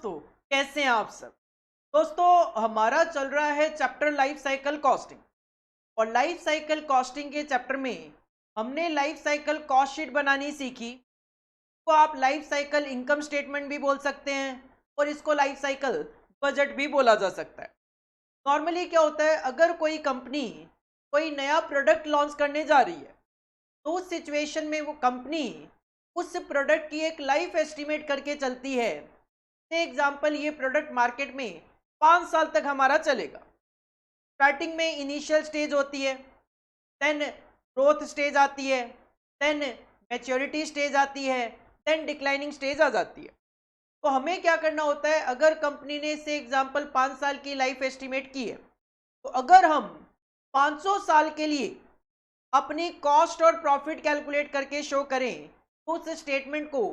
दोस्तों, कैसे हैं आप सब। दोस्तों, हमारा चल रहा है चैप्टर लाइफ साइकिल कॉस्टिंग। और लाइफ साइकिल कॉस्टिंग के चैप्टर में हमने लाइफ साइकिल कॉस्ट शीट बनानी सीखी। तो आप लाइफ साइकिल इनकम स्टेटमेंट भी बोल सकते हैं और इसको लाइफ साइकिल बजट भी बोला जा सकता है। नॉर्मली क्या होता है, अगर कोई कंपनी कोई नया प्रोडक्ट लॉन्च करने जा रही है तो उस सिचुएशन में वो कंपनी उस प्रोडक्ट की एक लाइफ एस्टिमेट करके चलती है। एग्जाम्पल, ये प्रोडक्ट मार्केट में 5 साल तक हमारा चलेगा। स्टार्टिंग में इनिशियल स्टेज होती है, देन ग्रोथ स्टेज आती है, देन मैच्योरिटी स्टेज आती है, देन डिक्लाइनिंग स्टेज आ जाती है। तो हमें क्या करना होता है, अगर कंपनी ने से एग्जाम्पल 5 साल की लाइफ एस्टिमेट की है, तो अगर हम 500 साल के लिए अपनी कॉस्ट और प्रॉफिट कैलकुलेट करके शो करें तो उस स्टेटमेंट को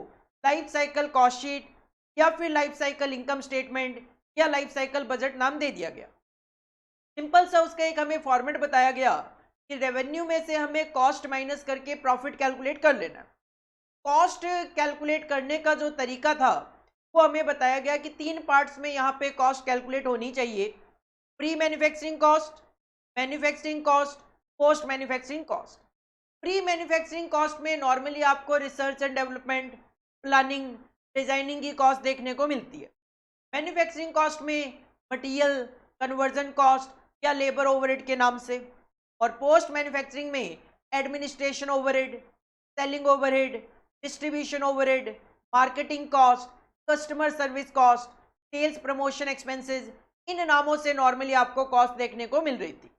लाइफ साइकिल कॉस्ट शीट या फिर लाइफ साइकिल इनकम स्टेटमेंट या लाइफ साइकिल बजट नाम दे दिया गया। सिंपल सा उसका एक हमें फॉर्मेट बताया गया कि रेवेन्यू में से हमें कॉस्ट माइनस करके प्रॉफिट कैलकुलेट कर लेना। कॉस्ट कैलकुलेट करने का जो तरीका था वो हमें बताया गया कि 3 पार्ट्स में यहाँ पे कॉस्ट कैलकुलेट होनी चाहिए। Pre manufacturing cost, manufacturing cost, post manufacturing cost. Pre manufacturing cost में नॉर्मली आपको research and development, planning, designing की कॉस्ट देखने को मिलती है। मैन्युफैक्चरिंग कॉस्ट में मटेरियल, कन्वर्जन कॉस्ट या लेबर ओवरहेड के नाम से। और पोस्ट मैन्युफैक्चरिंग में administration overhead, selling overhead, distribution overhead, marketing cost, customer service cost, sales promotion expenses, इन नामों से नॉर्मली आपको कॉस्ट देखने को मिल रही थी।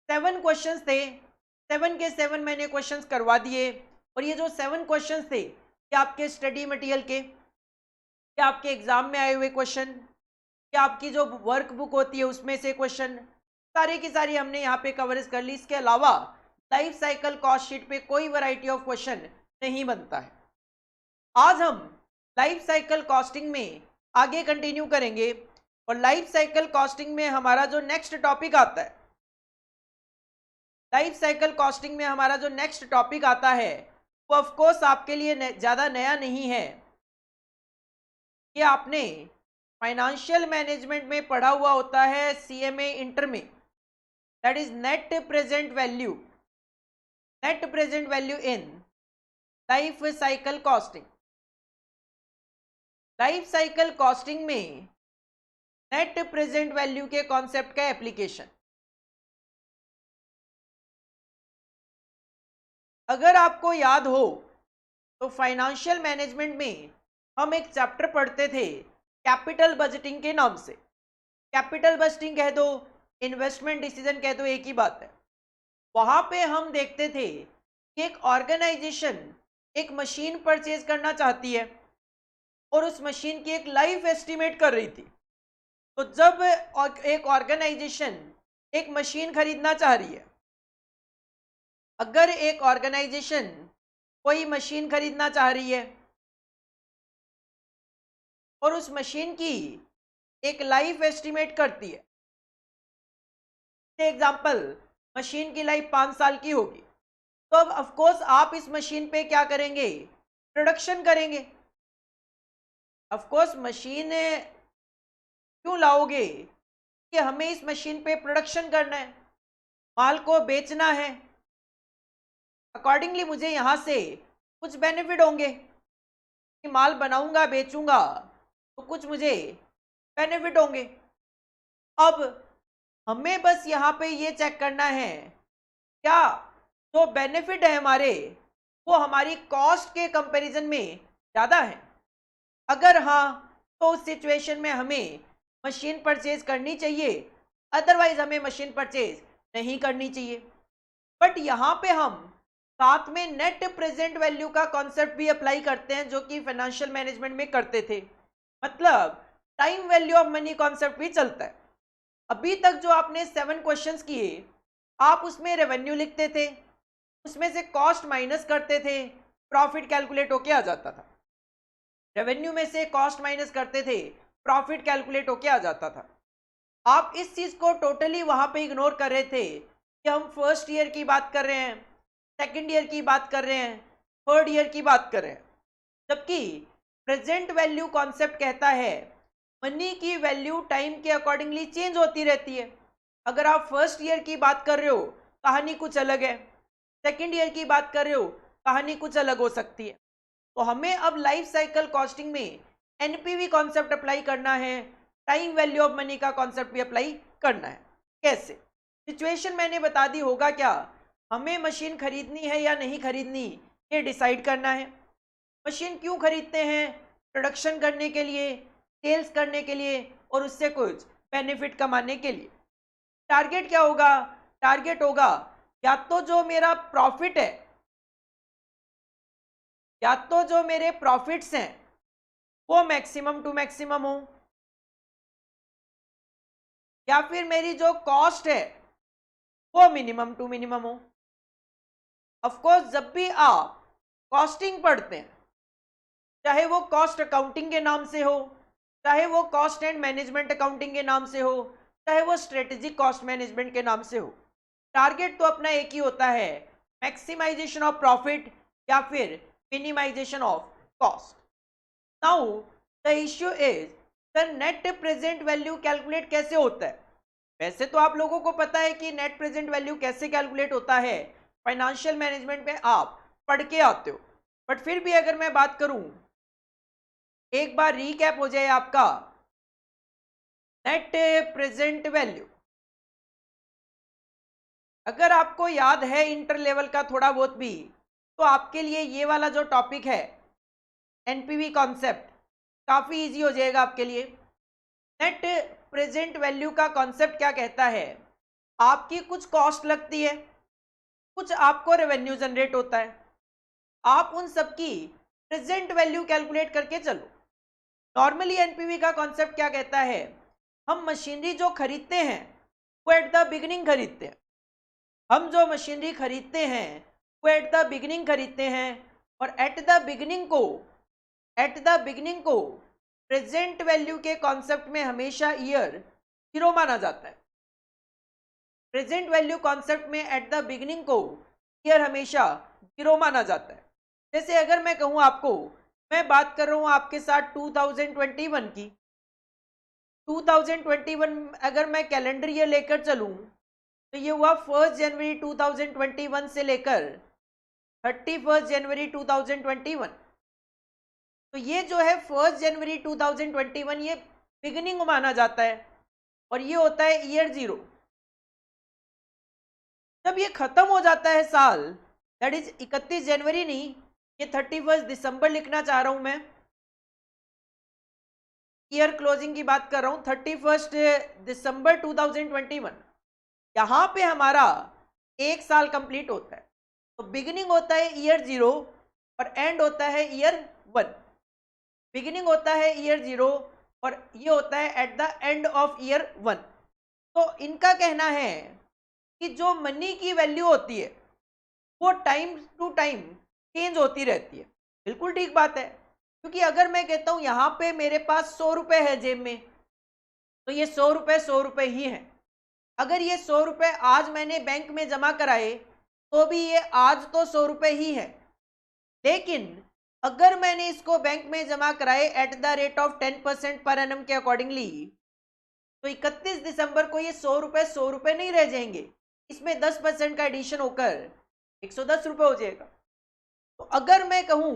7 क्वेश्चंस थे, 7 के 7 मैंने क्वेश्चंस करवा दिए। और ये जो 7 क्वेश्चंस थे, क्या आपके स्टडी मटेरियल के, क्या आपके एग्जाम में आए हुए क्वेश्चन, क्या आपकी जो वर्क बुक होती है उसमें से क्वेश्चन, सारी की सारी हमने यहाँ पे कवरेज कर ली। इसके अलावा लाइफ साइकिल कॉस्ट शीट पे कोई वैरायटी ऑफ क्वेश्चन नहीं बनता है। आज हम लाइफ साइकिल कॉस्टिंग में आगे कंटिन्यू करेंगे। और लाइफ साइकिल कॉस्टिंग में हमारा जो नेक्स्ट टॉपिक आता है, लाइफ साइकिल कॉस्टिंग में हमारा जो नेक्स्ट टॉपिक आता है वो ऑफ कोर्स आपके लिए ज़्यादा नया नहीं है। ये आपने फाइनेंशियल मैनेजमेंट में पढ़ा हुआ होता है, सीएमए इंटर में। That is net present value, net present value in life cycle costing. Life cycle costing में नेट प्रेजेंट वैल्यू के कॉन्सेप्ट का एप्लीकेशन। अगर आपको याद हो तो फाइनेंशियल मैनेजमेंट में हम एक चैप्टर पढ़ते थे कैपिटल बजटिंग के नाम से। कैपिटल बजटिंग कह दो, इन्वेस्टमेंट डिसीजन कह दो, एक ही बात है। वहां पे हम देखते थे कि एक ऑर्गेनाइजेशन एक मशीन परचेज करना चाहती है और उस मशीन की एक लाइफ एस्टिमेट कर रही थी। तो जब एक ऑर्गेनाइजेशन एक मशीन खरीदना चाह रही है, अगर एक ऑर्गेनाइजेशन कोई मशीन खरीदना चाह रही है और उस मशीन की एक लाइफ एस्टिमेट करती है, एग्जांपल मशीन की लाइफ 5 साल की होगी, तो अब ऑफ कोर्स आप इस मशीन पे क्या करेंगे, प्रोडक्शन करेंगे। ऑफ कोर्स मशीन क्यों लाओगे कि हमें इस मशीन पे प्रोडक्शन करना है, माल को बेचना है। अकॉर्डिंगली मुझे यहाँ से कुछ बेनिफिट होंगे कि माल बनाऊंगा, बेचूंगा, तो कुछ मुझे बेनिफिट होंगे। अब हमें बस यहाँ पे ये चेक करना है क्या जो बेनिफिट है हमारे वो हमारी कॉस्ट के कंपैरिजन में ज़्यादा है। अगर हाँ, तो उस सिचुएशन में हमें मशीन परचेज करनी चाहिए, अदरवाइज हमें मशीन परचेज नहीं करनी चाहिए। बट यहाँ पे हम साथ में नेट प्रेजेंट वैल्यू का कॉन्सेप्ट भी अप्लाई करते हैं, जो कि फाइनेंशियल मैनेजमेंट में करते थे। मतलब time value of money concept भी चलता है। अभी तक जो आपने 7 क्वेश्चंस किए, आप उसमें रेवेन्यू लिखते थे, उसमें से कॉस्ट माइनस करते थे, प्रॉफिट कैलकुलेट होके आ जाता था। रेवेन्यू में से कॉस्ट माइनस करते थे, प्रॉफिट कैलकुलेट होके आ जाता था। आप इस चीज को टोटली वहां पे इग्नोर कर रहे थे कि हम फर्स्ट ईयर की बात कर रहे हैं, सेकंड ईयर की बात कर रहे हैं, थर्ड ईयर की बात कर रहे हैं। जबकि प्रेजेंट वैल्यू कॉन्सेप्ट कहता है मनी की वैल्यू टाइम के अकॉर्डिंगली चेंज होती रहती है। अगर आप फर्स्ट ईयर की बात कर रहे हो, कहानी कुछ अलग है। सेकेंड ईयर की बात कर रहे हो, कहानी कुछ अलग हो सकती है। तो हमें अब लाइफ साइकिल कॉस्टिंग में एनपीवी कॉन्सेप्ट अप्लाई करना है, टाइम वैल्यू ऑफ मनी का कॉन्सेप्ट भी अप्लाई करना है। कैसे? सिचुएशन मैंने बता दी। होगा क्या, हमें मशीन खरीदनी है या नहीं खरीदनी, ये डिसाइड करना है। मशीन क्यों खरीदते हैं? प्रोडक्शन करने के लिए, सेल्स करने के लिए, और उससे कुछ बेनिफिट कमाने के लिए। टारगेट क्या होगा? टारगेट होगा या तो जो मेरा प्रॉफिट है, या तो जो मेरे प्रॉफिट्स हैं वो मैक्सिमम टू मैक्सिमम हो, या फिर मेरी जो कॉस्ट है वो मिनिमम टू मिनिमम हो। ऑफ कोर्स जब भी आप कॉस्टिंग पढ़ते हैं, चाहे वो कॉस्ट अकाउंटिंग के नाम से हो, चाहे वो कॉस्ट एंड मैनेजमेंट अकाउंटिंग के नाम से हो, चाहे वो स्ट्रेटेजिक कॉस्ट मैनेजमेंट के नाम से हो, टारगेट तो अपना एक ही होता है, मैक्सिमाइजेशन ऑफ प्रॉफिट या फिर minimisation of cost. Now the issue is, sir net present value calculate कैसे होता है? वैसे तो आप लोगों को पता है कि नेट प्रेजेंट वैल्यू कैसे कैलकुलेट होता है, फाइनेंशियल मैनेजमेंट में आप पढ़ के आते हो। बट फिर भी अगर मैं बात करूं, एक बार रीकैप हो जाए आपका। नेट प्रेजेंट वैल्यू, अगर आपको याद है इंटर लेवल का थोड़ा बहुत भी, तो आपके लिए ये वाला जो टॉपिक है एनपीवी कॉन्सेप्ट काफी इजी हो जाएगा आपके लिए। नेट प्रेजेंट वैल्यू का कॉन्सेप्ट क्या कहता है? आपकी कुछ कॉस्ट लगती है, कुछ आपको रेवेन्यू जनरेट होता है, आप उन सबकी प्रेजेंट वैल्यू कैलकुलेट करके चलो। नॉर्मली एनपीवी का कॉन्सेप्ट क्या कहता है? हम मशीनरी जो खरीदते हैं वो एट द बिगिनिंग खरीदते हैं। हम जो मशीनरी खरीदते हैं वो एट द बिगिनिंग खरीदते हैं, और एट द बिगिनिंग को प्रेजेंट वैल्यू के कॉन्सेप्ट में हमेशा ईयर 0 माना जाता है। प्रेजेंट वैल्यू कॉन्सेप्ट में एट द बिगिनिंग को ईयर हमेशा 0 माना जाता है। जैसे अगर मैं कहूं आपको, मैं बात कर रहा हूं आपके साथ 2021 की, 2021 अगर मैं कैलेंडर ईयर लेकर चलूं तो ये हुआ 1 जनवरी 2021 से लेकर 31 जनवरी 2021। तो ये जो है 1 जनवरी 2021 ये बिगिनिंग माना जाता है, और ये होता है ईयर 0। जब ये खत्म हो जाता है साल, दैट इज 31 जनवरी नहीं, ये 31 दिसंबर लिखना चाह रहा हूं मैं। ईयर क्लोजिंग की बात कर रहा हूं, 31 दिसंबर 2021। यहां पे हमारा एक साल कंप्लीट होता है। तो बिगिनिंग होता है ईयर 0 और एंड होता है ईयर 1। बिगिनिंग होता है ईयर 0 और ये होता है eight the end of year 1। तो इनका कहना है कि जो मनी की वैल्यू होती है वो टाइम टू टाइम चेंज होती रहती है। बिल्कुल ठीक बात है, क्योंकि अगर मैं कहता हूं यहां पे मेरे पास 100 रुपए है जेब में, तो ये 100 रुपए ही है। अगर ये 100 रुपए आज मैंने बैंक में जमा कराए तो भी ये आज तो 100 रुपए ही है। लेकिन अगर मैंने इसको बैंक में जमा कराए eight the rate of 10% per annum के अकॉर्डिंगली, तो 31 दिसंबर को ये 100 रुपए नहीं रह जाएंगे, इसमें 10% का एडिशन होकर 110 रुपए हो जाएगा। तो अगर मैं कहूं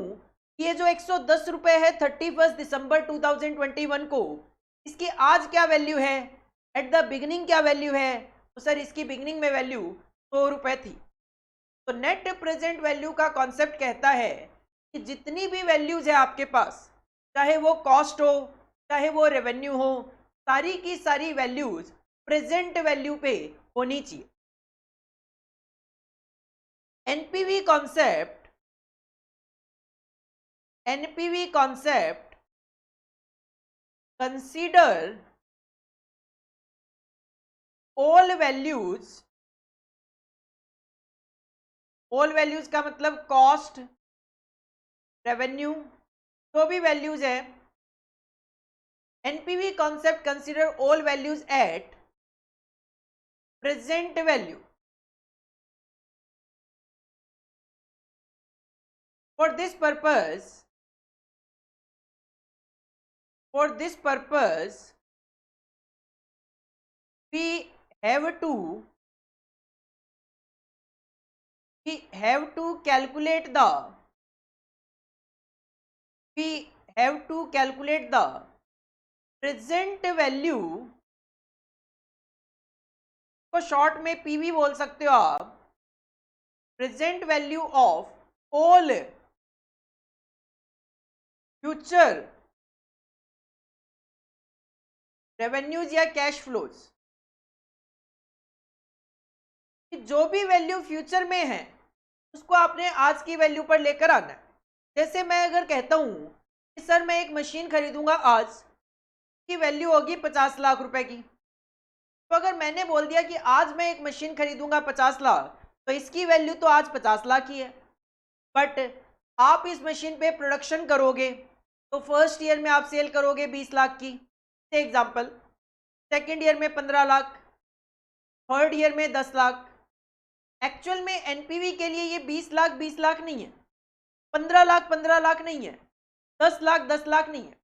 कि ये जो 110 रुपए है 31 दिसंबर 2021 को, इसकी आज क्या वैल्यू है, एट द बिगिनिंग क्या वैल्यू है, तो सर इसकी बिगिनिंग में वैल्यू 100 रुपए थी। तो नेट प्रेजेंट वैल्यू का कॉन्सेप्ट कहता है कि जितनी भी वैल्यूज है आपके पास, चाहे वो कॉस्ट हो, चाहे वो रेवेन्यू हो, सारी की सारी वैल्यूज प्रेजेंट वैल्यू पे होनी चाहिए। NPV concept consider all values का मतलब कॉस्ट, रेवेन्यू, जो भी वैल्यूज है। NPV concept consider all values at present value. For this purpose, For this purpose we have to calculate the present value को short में पीवी बोल सकते हो आप, present value of all future revenues या कैश फ्लोज। जो भी value future में है उसको आपने आज की वैल्यू पर लेकर आना है। जैसे मैं अगर कहता हूं कि सर मैं एक मशीन खरीदूंगा आज, की वैल्यू होगी 50 लाख रुपए की, तो अगर मैंने बोल दिया कि आज मैं एक मशीन खरीदूंगा 50 लाख, तो इसकी वैल्यू तो आज 50 लाख ही है। बट आप इस मशीन पे प्रोडक्शन करोगे तो फर्स्ट ईयर में आप सेल करोगे 20 लाख की एग्जांपल, सेकंड ईयर में 15 लाख, थर्ड ईयर में 10 लाख। एक्चुअल में एनपीवी के लिए ये 20 लाख नहीं है, 15 लाख नहीं है, 10 लाख नहीं है।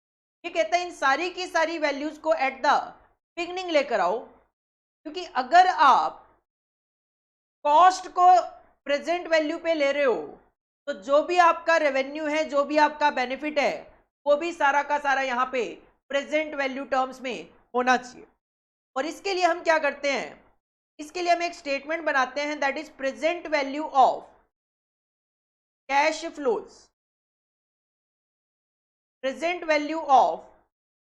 ये कहता है इन सारी की सारी वैल्यूज को एट द बिगनिंग लेकर आओ, क्योंकि अगर आप कॉस्ट को प्रेजेंट वैल्यू पे ले रहे हो तो जो भी आपका रेवेन्यू है, जो भी आपका बेनिफिट है, वो भी सारा का सारा यहाँ पे प्रेजेंट वैल्यू टर्म्स में होना चाहिए। और इसके लिए हम क्या करते हैं, इसके लिए हम एक स्टेटमेंट बनाते हैं, that is present value of cash flows. Present value of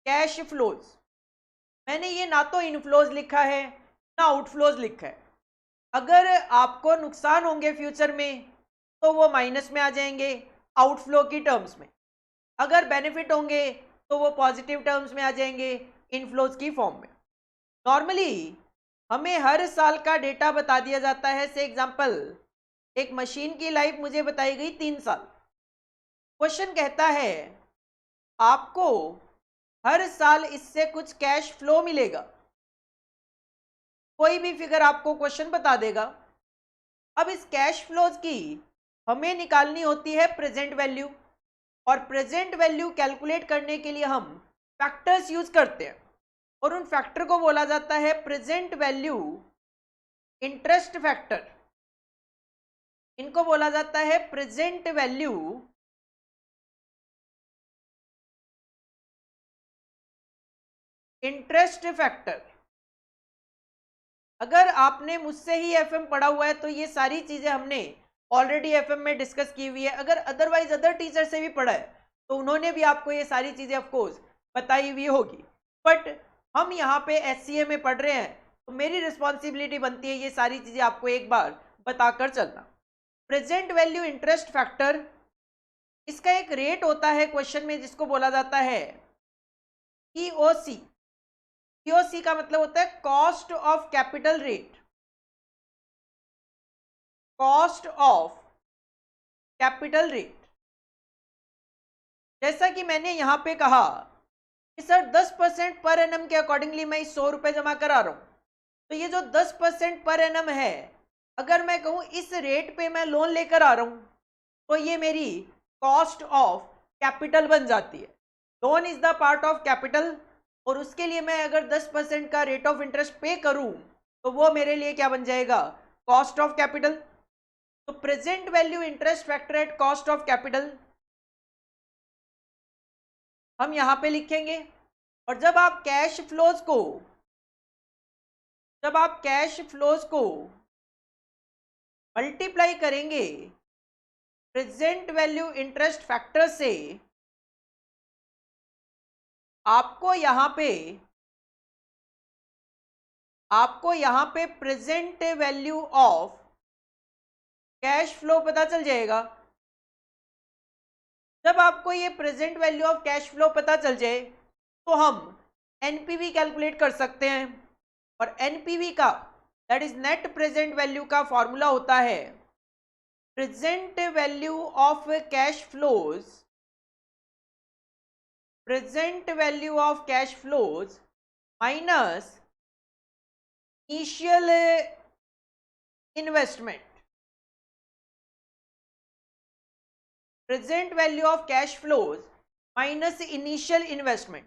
cash flows, मैंने ये ना तो इनफ्लोज लिखा है ना आउटफ्लोज लिखा है। अगर आपको नुकसान होंगे फ्यूचर में तो वो माइनस में आ जाएंगे आउटफ्लो की टर्म्स में, अगर बेनिफिट होंगे तो वो पॉजिटिव टर्म्स में आ जाएंगे इनफ्लोज की फॉर्म में। नॉर्मली हमें हर साल का डेटा बता दिया जाता है। से एग्जांपल, एक मशीन की लाइफ मुझे बताई गई 3 साल। क्वेश्चन कहता है आपको हर साल इससे कुछ कैश फ्लो मिलेगा, कोई भी फिगर आपको क्वेश्चन बता देगा। अब इस कैश फ्लोज की हमें निकालनी होती है प्रेजेंट वैल्यू, और प्रेजेंट वैल्यू कैलकुलेट करने के लिए हम फैक्टर्स यूज करते हैं, और उन फैक्टर को बोला जाता है प्रेजेंट वैल्यू इंटरेस्ट फैक्टर। इनको बोला जाता है प्रेजेंट वैल्यू इंटरेस्ट फैक्टर। अगर आपने मुझसे ही एफएम पढ़ा हुआ है तो ये सारी चीजें हमने ऑलरेडी एफएम में डिस्कस की हुई है। अगर अदरवाइज अदर टीचर से भी पढ़ा है तो उन्होंने भी आपको ये सारी चीजें ऑफकोर्स बताई हुई होगी। बट हम यहाँ पे एचसीए में पढ़ रहे हैं तो मेरी रिस्पॉन्सिबिलिटी बनती है ये सारी चीजें आपको एक बार बताकर चलना। प्रेजेंट वैल्यू इंटरेस्ट फैक्टर, इसका एक रेट होता है क्वेश्चन में जिसको बोला जाता है ईओसी। ईओसी का मतलब होता है cost of capital rate, cost of capital rate. जैसा कि मैंने यहां पे कहा कि सर 10% पर एनम के अकॉर्डिंगली मैं 100 रुपए जमा करा रहा हूं, तो ये जो 10% पर एनम है, अगर मैं कहूं इस रेट पे मैं लोन लेकर आ रहा हूं तो ये मेरी कॉस्ट ऑफ कैपिटल बन जाती है। Loan is the part of capital, और उसके लिए मैं अगर 10% का रेट ऑफ इंटरेस्ट पे करूं तो वो मेरे लिए क्या बन जाएगा, कॉस्ट ऑफ कैपिटल। तो present value interest factor at cost of capital हम यहां पे लिखेंगे। और जब आप कैश फ्लोज को मल्टीप्लाई करेंगे प्रेजेंट वैल्यू इंटरेस्ट फैक्टर से, आपको यहां पे present value of cash flow पता चल जाएगा। जब आपको ये present value of cash flow पता चल जाए तो हम एनपीवी कैलकुलेट कर सकते हैं, और एनपीवी का that is net present value का फॉर्मूला होता है present value of cash flows, present value of cash flows minus initial investment. Present value of cash flows minus initial investment.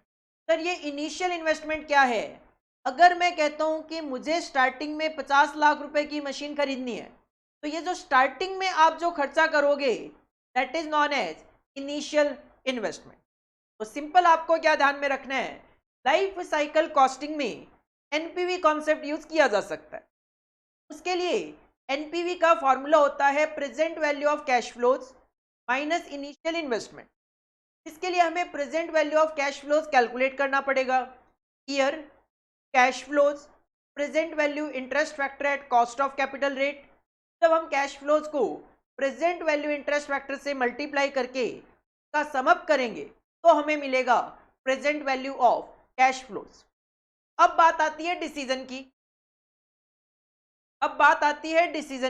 Sir ये initial investment क्या है? अगर मैं कहता हूं कि मुझे स्टार्टिंग में 50 लाख रुपए की मशीन खरीदनी है, तो ये जो स्टार्टिंग में आप जो खर्चा करोगे, that is known as initial investment. तो सिंपल आपको क्या ध्यान में रखना है, लाइफ साइकिल कॉस्टिंग में एनपीवी कॉन्सेप्ट यूज किया जा सकता है। उसके लिए एनपीवी का फॉर्मूला होता है present value of cash flows minus initial investment. इसके लिए हमें present value of cash flows calculate करना पड़ेगा। Year, cash flows, present value interest factor at cost of capital rate. जब हम कैश फ्लोज को प्रेजेंट वैल्यू इंटरेस्ट फैक्टर से multiply करके का समअप करेंगे तो हमें मिलेगा present value of cash flows. अब बात आती है डिसीजन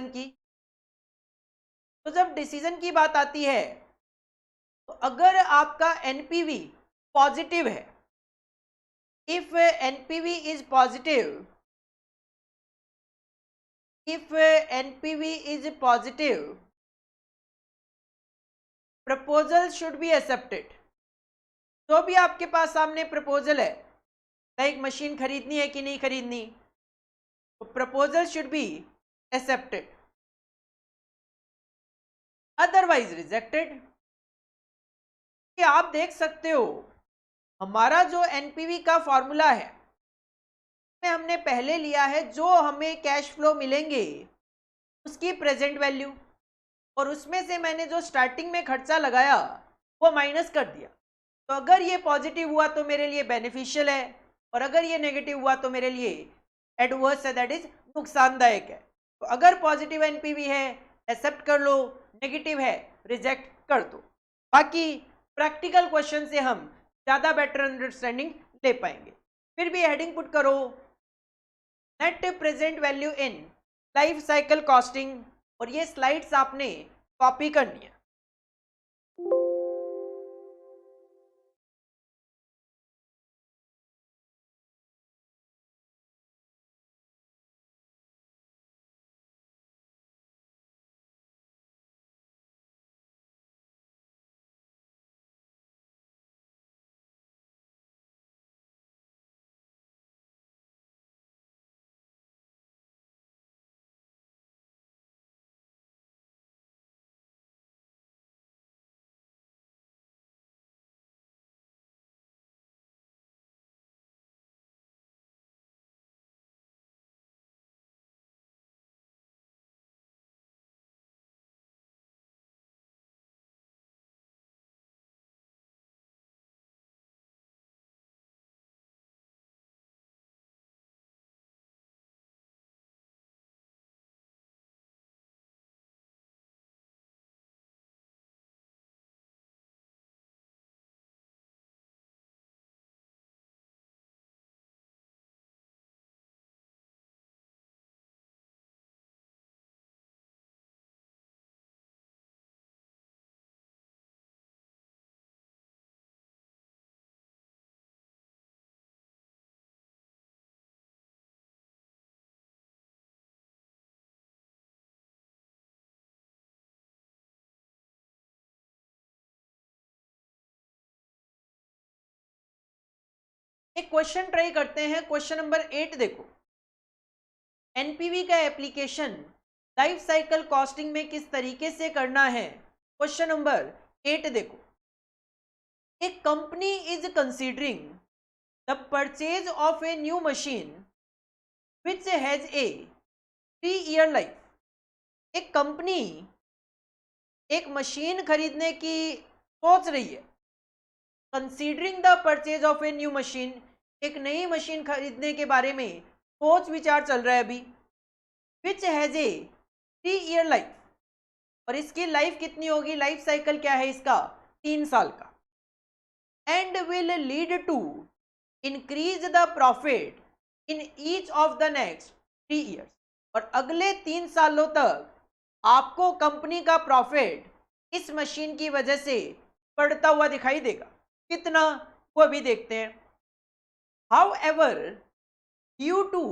की। तो जब डिसीजन की बात आती है, तो अगर आपका एनपीवी पॉजिटिव है, if NPV is positive, proposal should be accepted. जो भी आपके पास सामने प्रपोजल है, लाइक मशीन खरीदनी है कि नहीं खरीदनी, तो proposal should be accepted, otherwise rejected. कि आप देख सकते हो हमारा जो एनपीवी का फॉर्मूला है, में हमने पहले लिया है जो हमें कैश फ्लो मिलेंगे उसकी प्रेजेंट वैल्यू, और उसमें से मैंने जो स्टार्टिंग में खर्चा लगाया वो माइनस कर दिया। तो अगर ये पॉजिटिव हुआ तो मेरे लिए बेनिफिशियल है, और अगर ये नेगेटिव हुआ तो मेरे लिए एडवर्स है, दैट इज नुकसानदायक है। तो अगर पॉजिटिव एनपीवी है एक्सेप्ट कर लो, नेगेटिव है रिजेक्ट कर दो। बाकी प्रैक्टिकल क्वेश्चन से हम ज़्यादा बेटर अंडरस्टैंडिंग ले पाएंगे। फिर भी हेडिंग पुट करो net present value in life cycle costing, और ये स्लाइड्स आपने कॉपी करनी है। एक क्वेश्चन ट्राई करते हैं, क्वेश्चन नंबर 8 देखो। एनपीवी का एप्लीकेशन लाइफ साइकिल कॉस्टिंग में किस तरीके से करना है? क्वेश्चन नंबर 8 देखो। एक company is considering the purchase of a new machine which has a 3-year life. एक कंपनी एक मशीन खरीदने की सोच रही है, considering the purchase of a new machine, एक नई मशीन खरीदने के बारे में सोच विचार चल रहा है अभी, which has a 3-year life, और इसकी लाइफ कितनी होगी, लाइफ साइकिल क्या है इसका, 3 साल का, and will lead to increase the profit in each of the next 3 years, और अगले 3 सालों तक आपको कंपनी का प्रॉफिट इस मशीन की वजह से बढ़ता हुआ दिखाई देगा। कितना, वो अभी देखते हैं। However due to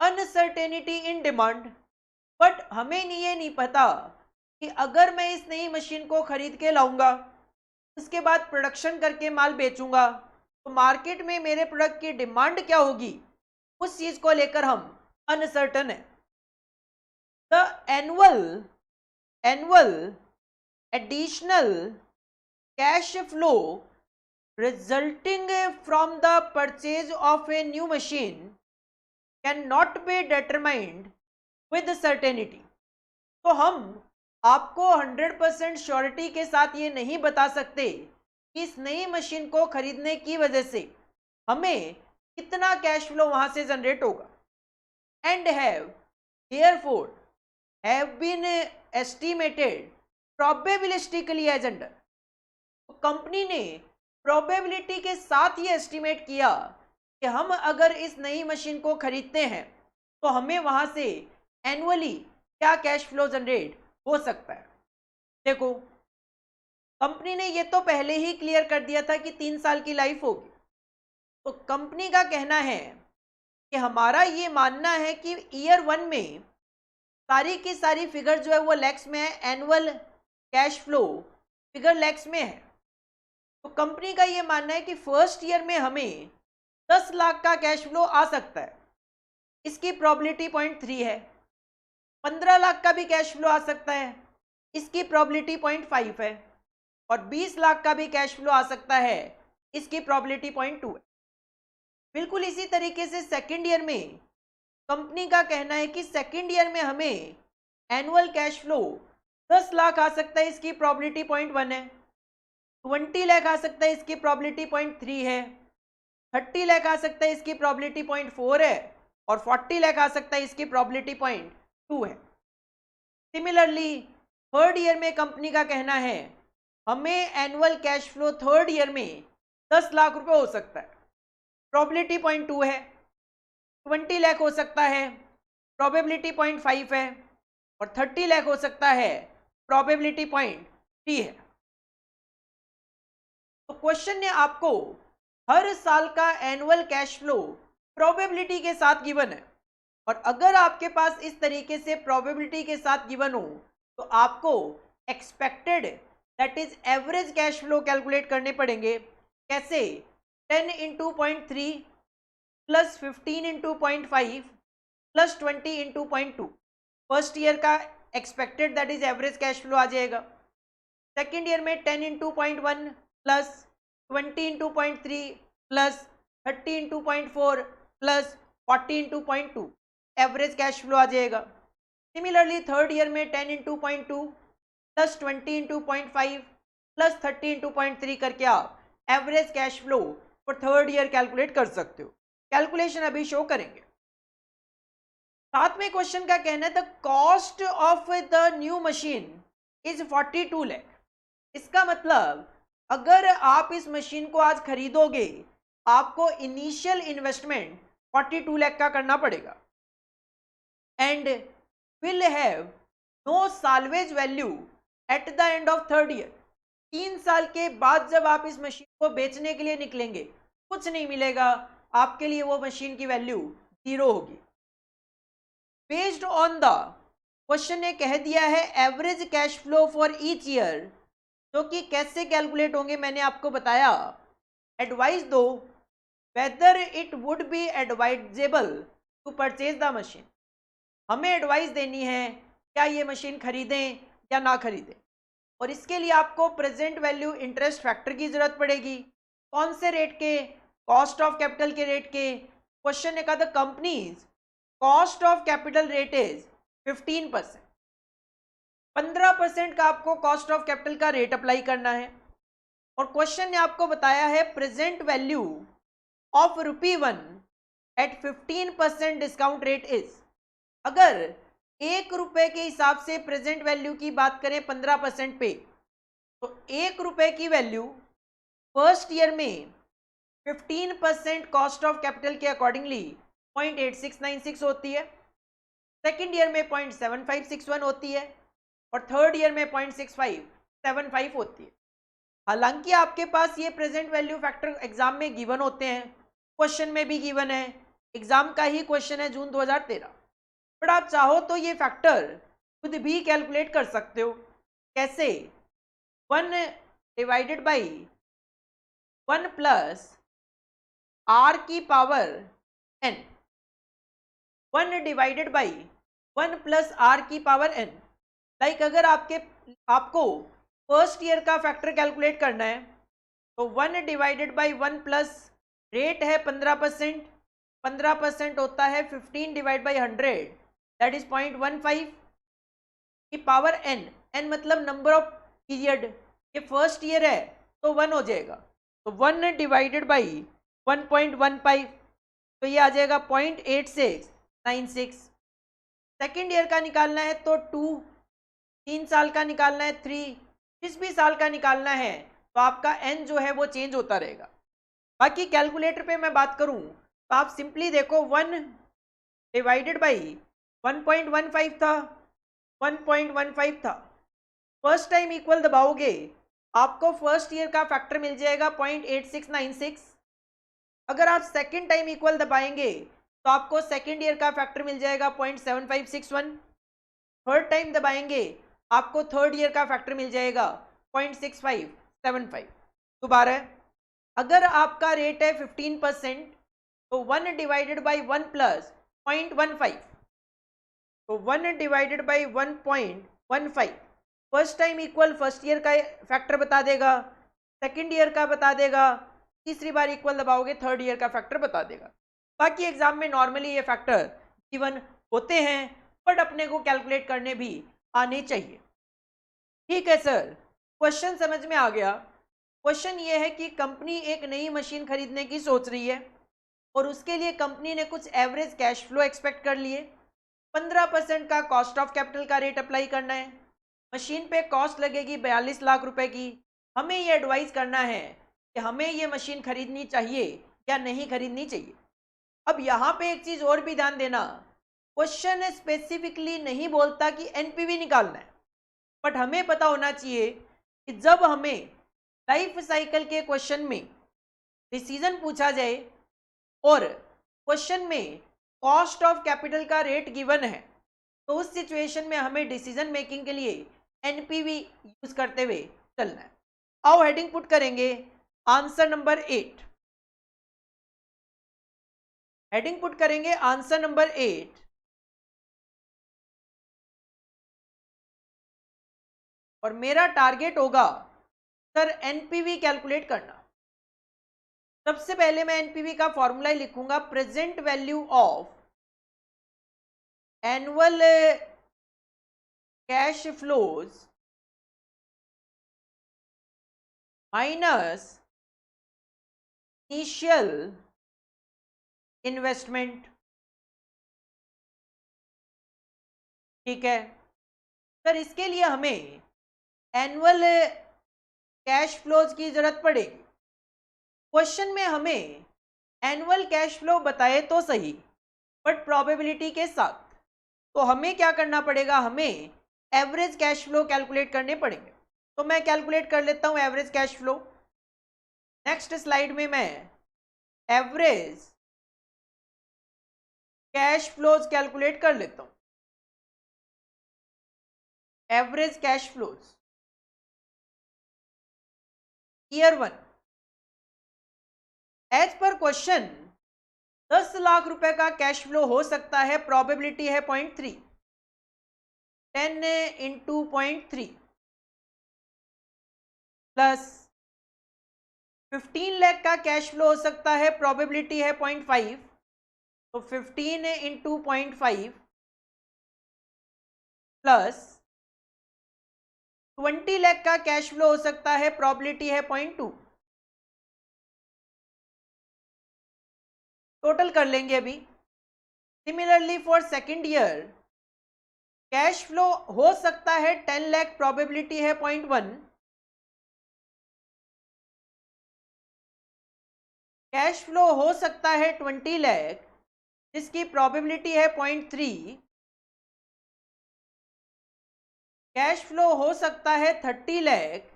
uncertainty in demand, but हमें ये नहीं पता कि अगर मैं इस नई मशीन को खरीद के लाऊंगा, उसके बाद प्रोडक्शन करके माल बेचूंगा, तो मार्केट में मेरे प्रोडक्ट की डिमांड क्या होगी, उस चीज को लेकर हम अनसर्टन है। The annual additional cash flow resulting from the purchase of a new machine cannot be determined with certainty। तो हम आपको 100% श्योरिटी के साथ ये नहीं बता सकते कि इस नई मशीन को खरीदने की वजह से हमें कितना कैश फ्लो वहां से जनरेट होगा। And have therefore have been estimated probabilistically as under। तो कंपनी ने प्रोबेबिलिटी के साथ ये एस्टिमेट किया कि हम अगर इस नई मशीन को खरीदते हैं तो हमें वहां से एनुअली क्या कैश फ्लो जनरेट हो सकता है। देखो, कंपनी ने ये तो पहले ही क्लियर कर दिया था कि 3 साल की लाइफ होगी। तो कंपनी का कहना है कि हमारा ये मानना है कि ईयर 1 में सारी की सारी फिगर जो है वो लैक्स में है, annual cash flow figure lakhs में है। तो कंपनी का ये मानना है कि फर्स्ट ईयर में हमें 10 लाख का कैश फ्लो आ सकता है, इसकी प्रोबेबिलिटी 0.3 है। 15 लाख का भी कैश फ्लो आ सकता है, इसकी प्रोबेबिलिटी 0.5 है। और 20 लाख का भी कैश फ्लो आ सकता है, इसकी प्रोबेबिलिटी 0.2 है। बिल्कुल इसी तरीके से सेकेंड ईयर में कंपनी का कहना है कि सेकेंड ईयर में हमें एनुअल कैश फ्लो 10 लाख आ सकता है, इसकी प्रोबेबिलिटी 0.1 है। 20 लाख आ सकता है, इसकी प्रोबेबिलिटी 0.3 है। 30 लाख आ सकता है, इसकी प्रोबेबिलिटी 0.4 है। और 40 लाख आ सकता है, इसकी प्रोबेबिलिटी 0.2 है। सिमिलरली थर्ड ईयर में कंपनी का कहना है हमें annual cash flow third year में 10 लाख रुपए हो सकता है, प्रोबेबिलिटी 0.2 है। 20 लाख हो सकता है, प्रोबेबिलिटी 0.5 है। और 30 लाख हो सकता है, प्रोबेबिलिटी 0.3 है। तो क्वेश्चन ने आपको हर साल का एनुअल कैश फ्लो प्रोबेबिलिटी के साथ गिवन है। और अगर आपके पास इस तरीके से प्रोबेबिलिटी के साथ गिवन हो तो आपको expected that is average cash flow calculate करने पड़ेंगे। कैसे? 10 into 0.3 plus 15 into 0.5 plus 20 into 0.2। First year का expected that is average cash flow आ जाएगा। सेकेंड ईयर में 10 into 0.1 plus 20 into 0.3 plus 30 into 0.4 plus 40 into 0.2 average cash flow आ जाएगा। Similarly third year में 10 into 0.2 plus 20 into 0.5 plus 30 into 0.3 करके आप average cash flow for third year calculate कर सकते हो। कैलकुलेशन अभी शो करेंगे। साथ में क्वेश्चन का कहना है the cost of the new machine is 42 lakh. इसका मतलब अगर आप इस मशीन को आज खरीदोगे आपको इनिशियल इन्वेस्टमेंट 42 लाख का करना पड़ेगा and will have no salvage value at the end of third year. 3 साल के बाद जब आप इस मशीन को बेचने के लिए निकलेंगे कुछ नहीं मिलेगा, आपके लिए वो मशीन की वैल्यू 0 होगी। बेस्ड ऑन द क्वेश्चन ने कह दिया है average cash flow for each year, जो कि कैसे कैलकुलेट होंगे मैंने आपको बताया। एडवाइस दो whether it would be advisable to purchase the machine. हमें एडवाइस देनी है क्या ये मशीन खरीदें या ना खरीदें। और इसके लिए आपको प्रेजेंट वैल्यू इंटरेस्ट फैक्टर की जरूरत पड़ेगी। कौन से रेट के? कॉस्ट ऑफ कैपिटल के रेट के। क्वेश्चन ने कहा the company's cost of capital rate is 15%। 15% का आपको कॉस्ट ऑफ कैपिटल का रेट अप्लाई करना है। और क्वेश्चन ने आपको बताया है present value of ₹1 at 15% discount rate is. अगर ₹1 के हिसाब से प्रेजेंट वैल्यू की बात करें 15% पे, तो ₹1 की वैल्यू फर्स्ट ईयर में 15% कॉस्ट ऑफ कैपिटल के अकॉर्डिंगली 0.8696 होती है। सेकेंड ईयर में 0.7561 होती है और थर्ड ईयर में 0.6575 होती है। हालांकि आपके पास ये प्रेजेंट वैल्यू फैक्टर एग्जाम में गिवन होते हैं, क्वेश्चन में भी गिवन है, एग्जाम का ही क्वेश्चन है जून 2013। बट आप चाहो तो ये फैक्टर खुद भी कैलकुलेट कर सकते हो। कैसे? 1 डिवाइडेड बाई 1 प्लस आर की power N, 1 divided by 1 plus R की पावर एन। लाइक अगर आपको फर्स्ट ईयर का फैक्टर कैलकुलेट करना है तो 1 डिवाइडेड बाई 1 प्लस रेट है 15%, 15% होता है 15 डिवाइड बाई 100, दैट इज 0.15 की पावर एन, एन मतलब नंबर ऑफ पीरियड, ये फर्स्ट ईयर है तो 1 हो जाएगा, तो 1 डिवाइडेड बाई 1.15, तो ये आ जाएगा 0.8696। सेकेंड ईयर का निकालना है तो 2, 3 साल का निकालना है 3, जिस भी साल का निकालना है तो आपका एन जो है वो चेंज होता रहेगा। बाकी कैलकुलेटर पे मैं बात करूं तो आप सिंपली देखो 1 डिवाइडेड बाई 1.15 था, 1.15 था, फर्स्ट टाइम इक्वल दबाओगे आपको फर्स्ट ईयर का फैक्टर मिल जाएगा 0.8696। अगर आप सेकेंड टाइम इक्वल दबाएंगे तो आपको सेकेंड ईयर का फैक्टर मिल जाएगा 0.7561। थर्ड टाइम दबाएंगे आपको थर्ड ईयर का फैक्टर मिल जाएगा 0.6575। दोबारा अगर आपका रेट है 15% तो 1 डिवाइडेड बाई 1 प्लस 0.15, तो 1 divided by 1.15 first time equal first year का फैक्टर बता देगा, सेकेंड ईयर का बता देगा, तीसरी बार इक्वल दबाओगे थर्ड ईयर का फैक्टर बता देगा। बाकी एग्जाम में नॉर्मली ये फैक्टर गिवन होते हैं बट अपने को कैलकुलेट करने भी आने चाहिए। ठीक है सर, क्वेश्चन समझ में आ गया। क्वेश्चन ये है कि कंपनी एक नई मशीन खरीदने की सोच रही है और उसके लिए कंपनी ने कुछ एवरेज कैश फ्लो एक्सपेक्ट कर लिए। 15% का कॉस्ट ऑफ कैपिटल का रेट अप्लाई करना है, मशीन पे कॉस्ट लगेगी 42 लाख रुपए की। हमें ये एडवाइस करना है कि हमें ये मशीन खरीदनी चाहिए या नहीं खरीदनी चाहिए। अब यहाँ पे एक चीज और भी ध्यान देना, क्वेश्चन स्पेसिफिकली नहीं बोलता कि एनपीवी निकालना है, बट हमें पता होना चाहिए कि जब हमें लाइफ साइकिल के क्वेश्चन में डिसीजन पूछा जाए और क्वेश्चन में कॉस्ट ऑफ कैपिटल का रेट गिवन है तो उस सिचुएशन में हमें डिसीजन मेकिंग के लिए एनपीवी यूज करते हुए चलना है। आओ हेडिंग पुट करेंगे आंसर नंबर 8। हेडिंग पुट करेंगे आंसर नंबर 8। और मेरा टारगेट होगा सर एनपीवी कैलकुलेट करना। सबसे पहले मैं एनपीवी का फॉर्मूला लिखूंगा, present value of annual cash flows minus initial investment. ठीक है सर, इसके लिए हमें एनुअल कैश फ्लोज की जरूरत पड़ेगी। क्वेश्चन में हमें एनुअल कैश फ्लो बताए तो सही बट प्रोबेबिलिटी के साथ, तो हमें क्या करना पड़ेगा, हमें एवरेज कैश फ्लो कैलकुलेट करने पड़ेंगे। तो मैं कैलकुलेट कर लेता हूं average cash flow. Next slide में मैं एवरेज कैश फ्लोज कैलकुलेट कर लेता हूं। Average cash flows year 1, as per question 10 lakh रुपए का कैश फ्लो हो सकता है, प्रोबेबिलिटी है 0.3, 10 इंटू 0.3 प्लस 15 लाख का कैश फ्लो हो सकता है, प्रोबेबिलिटी है 0.5, तो 15 इंटू 0.5 प्लस 20 लाख का कैश फ्लो हो सकता है, प्रोबेबिलिटी है 0.2। टोटल कर लेंगे अभी। Similarly for second year cash flow हो सकता है 10 लाख, प्रोबेबिलिटी है 0.1। कैश फ्लो हो सकता है 20 लाख जिसकी प्रोबेबिलिटी है 0.3। कैश फ्लो हो सकता है 30 लाख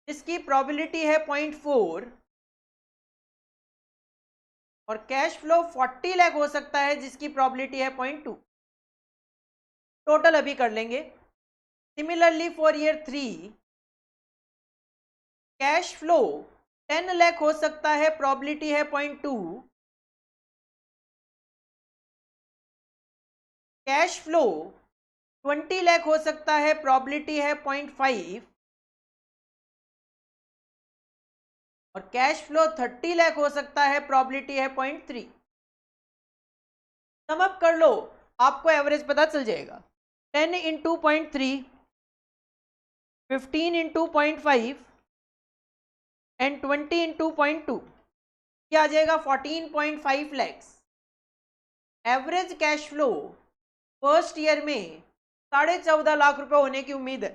जिसकी प्रोबेबिलिटी है 0.4। और कैश फ्लो 40 लाख हो सकता है जिसकी प्रोबेबिलिटी है 0.2। टोटल अभी कर लेंगे। Similarly for year 3 cash flow 10 lakh हो सकता है, प्रोबेबिलिटी है 0.2। कैश फ्लो 20 लाख हो सकता है, प्रोबेबिलिटी है 0.5। और कैश फ्लो 30 लाख हो सकता है, प्रोबेबिलिटी है 0.3। सम अप कर लो, आपको एवरेज पता चल जाएगा। 10 इंटू 0.3, 15 इंटू 0.5 एंड 20 इंटू 0.2, क्या आ जाएगा 14.5 lakhs. Average cash flow first year में 14.5 लाख रुपए होने की उम्मीद है।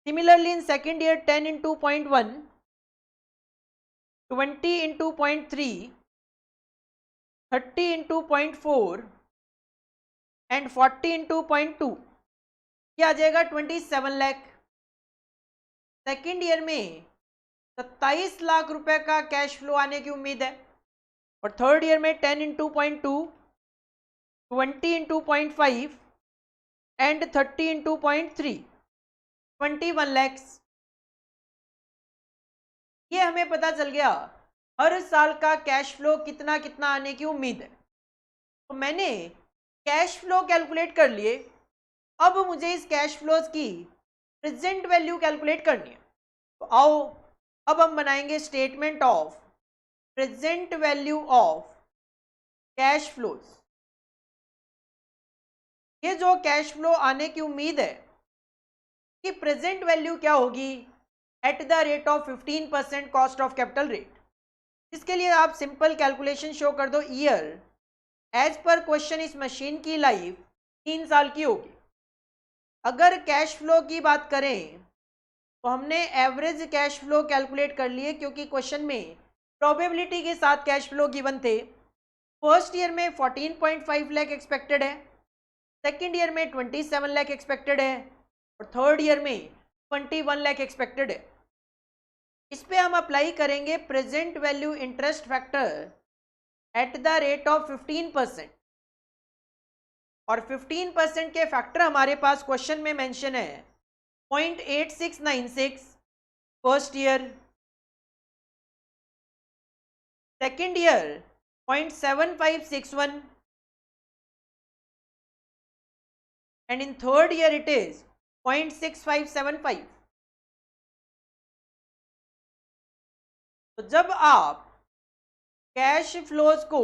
Similarly in second year 10 into 0.1, 20 into 0.3, 30 into 0.4 and 40 into 0.2, क्या आ जाएगा 27 लाख। सेकेंड ईयर में 27 लाख रुपए का कैश फ्लो आने की उम्मीद है। और थर्ड ईयर में 10 into 0.2, 20 into 0.5 and 30 into 0.3, 21 lakhs. ये हमें पता चल गया हर साल का कैश फ्लो कितना कितना आने की उम्मीद है। तो मैंने कैश फ्लो कैलकुलेट कर लिए। अब मुझे इस कैश फ्लोज की प्रेजेंट वैल्यू कैलकुलेट करनी है। तो आओ अब हम बनाएंगे statement of present value of cash flows. ये जो कैश फ्लो आने की उम्मीद है कि प्रेजेंट वैल्यू क्या होगी eight the rate of 15% cost of capital rate. इसके लिए आप सिंपल कैलकुलेशन शो कर दो। ईयर एज पर क्वेश्चन इस मशीन की लाइफ 3 साल की होगी। अगर कैश फ्लो की बात करें तो हमने एवरेज कैश फ्लो कैलकुलेट कर लिए, क्योंकि क्वेश्चन में प्रोबेबिलिटी के साथ कैश फ्लो गिवन थे। फर्स्ट ईयर में 14.5 लाख एक्सपेक्टेड है, सेकेंड ईयर में 27 लाख एक्सपेक्टेड है और थर्ड ईयर में 21 लाख एक्सपेक्टेड है। इस पे हम अप्लाई करेंगे present value interest factor at the rate of 15%। और 15% के फैक्टर हमारे पास क्वेश्चन में मेंशन है 0.8696 first year, second year 0.7561 and in third year it is 0.6575। तो जब आप कैश फ्लोज को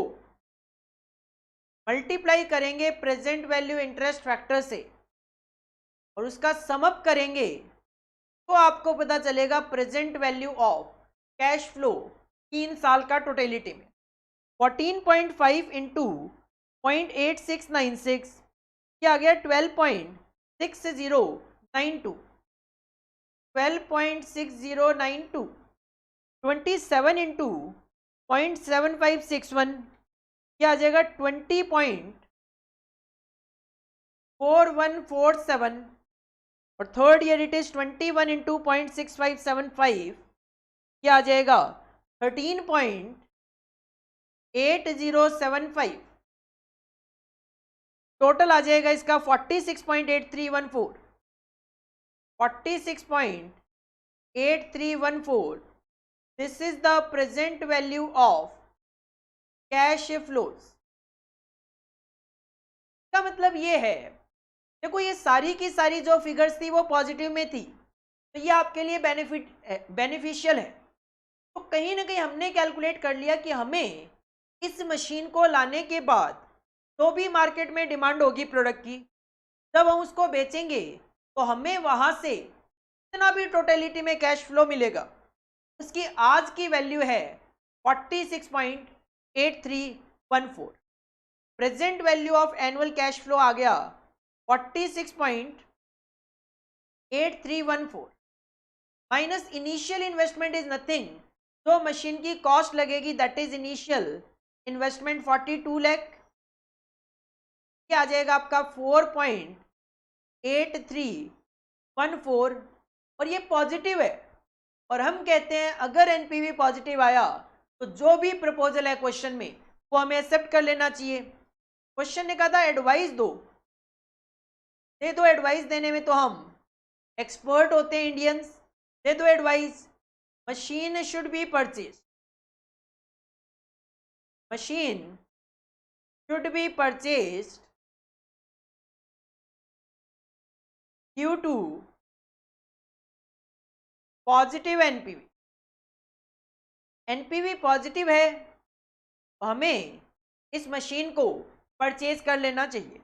मल्टीप्लाई करेंगे प्रेजेंट वैल्यू इंटरेस्ट फैक्टर से और उसका सम अप करेंगे तो आपको पता चलेगा present value of cash flow 3 साल का टोटलिटी में। 14.5 इंटू 0.8696 क्या आ गया 12.6092, 12.6092। 27 इंटू 0.7561 क्या आ जाएगा 20.4147 और third year it is 21 into 0.6575 क्या आ जाएगा 13.8075। टोटल आ जाएगा इसका 46.8314, 46.8314। This is the present value of cash flows. का मतलब ये है, देखो ये सारी की सारी जो फिगर्स थी वो पॉजिटिव में थी, तो ये आपके लिए बेनिफिशियल है। तो कहीं ना कहीं हमने कैलकुलेट कर लिया कि हमें इस मशीन को लाने के बाद जो भी मार्केट में डिमांड होगी प्रोडक्ट की, जब हम उसको बेचेंगे तो हमें वहां से जितना भी टोटलिटी में कैश फ्लो मिलेगा उसकी आज की वैल्यू है 46.8314। Present value of annual cash flow आ गया 46.8314 minus initial investment is nothing. जो मशीन की कॉस्ट लगेगी that is initial investment 42 lakh. क्या आ जाएगा आपका 4.8314 और ये पॉजिटिव है। और हम कहते हैं अगर एनपीवी पॉजिटिव आया तो जो भी प्रपोजल है क्वेश्चन में वो हमें एक्सेप्ट कर लेना चाहिए। क्वेश्चन ने कहा था एडवाइस दो, दे दो एडवाइस। देने में तो हम एक्सपर्ट होते हैं इंडियंस, दे दो advice. machine should be purchased, machine should be purchased due to positive NPV. NPV positive है तो हमें इस मशीन को परचेज कर लेना चाहिए।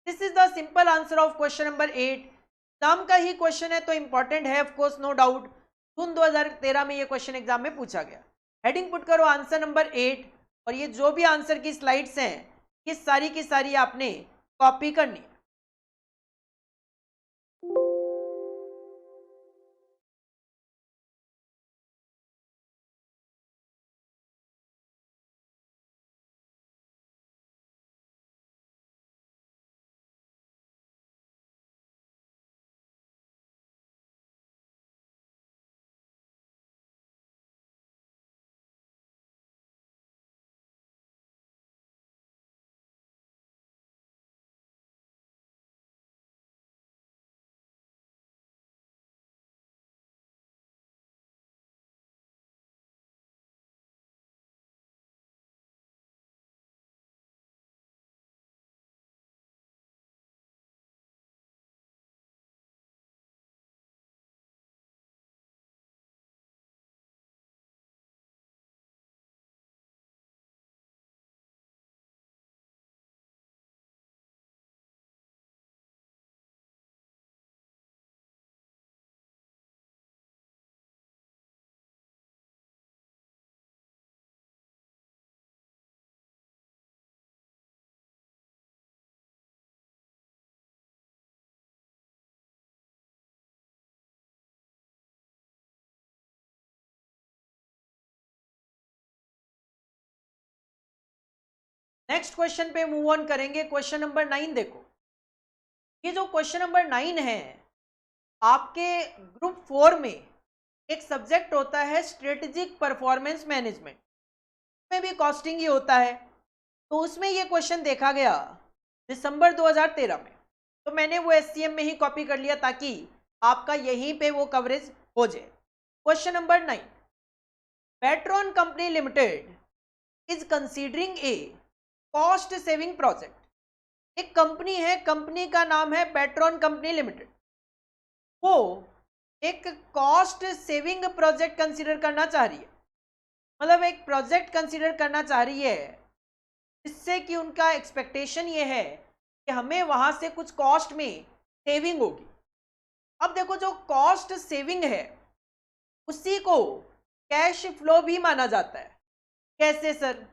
This is the simple answer of question number 8। Exam का ही क्वेश्चन है तो इंपॉर्टेंट है, ऑफ कोर्स, नो डाउट। जून 2013 में ये क्वेश्चन एग्जाम में पूछा गया। हेडिंग पुट करो आंसर नंबर 8, और ये जो भी आंसर की स्लाइड्स हैं ये सारी की सारी आपने कॉपी करनी है। नेक्स्ट क्वेश्चन पे मूव ऑन करेंगे। क्वेश्चन नंबर 9 देखो। ये जो क्वेश्चन नंबर 9 है, आपके ग्रुप 4 में एक सब्जेक्ट होता है स्ट्रेटेजिक परफॉर्मेंस मैनेजमेंट, में भी कॉस्टिंग ही होता है। तो उसमें ये क्वेश्चन देखा गया दिसंबर 2013 में, तो मैंने वो एससीएम में ही कॉपी कर लिया ताकि आपका यहीं पे वो कवरेज हो जाए। Question number 9, Patreon company limited is considering A cost saving project. एक कंपनी है, कंपनी का नाम है पेट्रोन कंपनी लिमिटेड। वो एक कॉस्ट सेविंग प्रोजेक्ट कंसीडर करना चाह रही है, मतलब एक प्रोजेक्ट कंसीडर करना चाह रही है जिससे कि उनका एक्सपेक्टेशन ये है कि हमें वहां से कुछ कॉस्ट में सेविंग होगी। अब देखो, जो कॉस्ट सेविंग है उसी को कैश फ्लो भी माना जाता है। कैसे सर?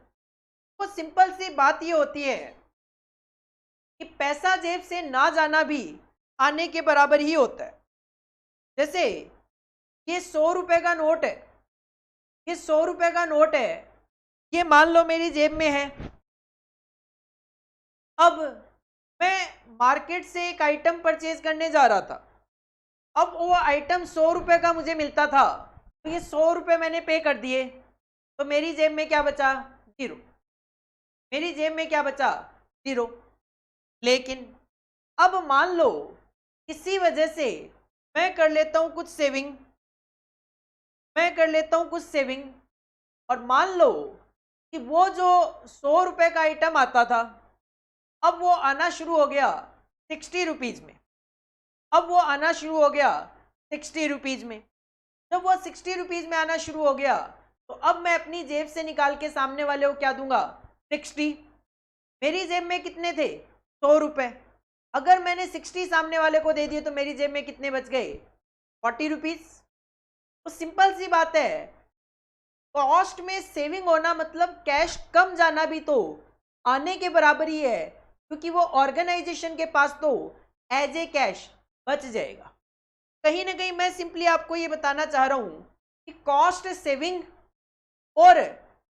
तो सिंपल सी बात ये होती है कि पैसा जेब से ना जाना भी आने के बराबर ही होता है। जैसे ये 100 रुपए का नोट है, ये 100 रुपए का नोट है, ये मान लो मेरी जेब में है। अब मैं मार्केट से एक आइटम परचेज करने जा रहा था। अब वो आइटम 100 रुपए का मुझे मिलता था, तो ये 100 रुपए मैंने पे कर दिए, तो मेरी जेब में क्या बचा? 0। मेरी जेब में क्या बचा? 0। लेकिन अब मान लो किसी वजह से मैं कर लेता हूं कुछ सेविंग, और मान लो कि वो जो 100 रुपए का आइटम आता था अब वो आना शुरू हो गया 60 रुपीज में। अब वो आना शुरू हो गया 60 रुपीज में। जब वो 60 रुपीज में आना शुरू हो गया तो अब मैं अपनी जेब से निकाल के सामने वाले को क्या दूंगा? 60। मेरी जेब में कितने थे? 100 रुपए। अगर मैंने 60 सामने वाले को दे दिए तो मेरी जेब में कितने बच गए? 40 रुपीज। तो सिंपल सी बात है, कॉस्ट में सेविंग होना मतलब कैश कम जाना भी तो आने के बराबर ही है, क्योंकि वो ऑर्गेनाइजेशन के पास तो एज ए कैश बच जाएगा। कहीं ना कहीं मैं सिंपली आपको ये बताना चाह रहा हूं कि कॉस्ट सेविंग और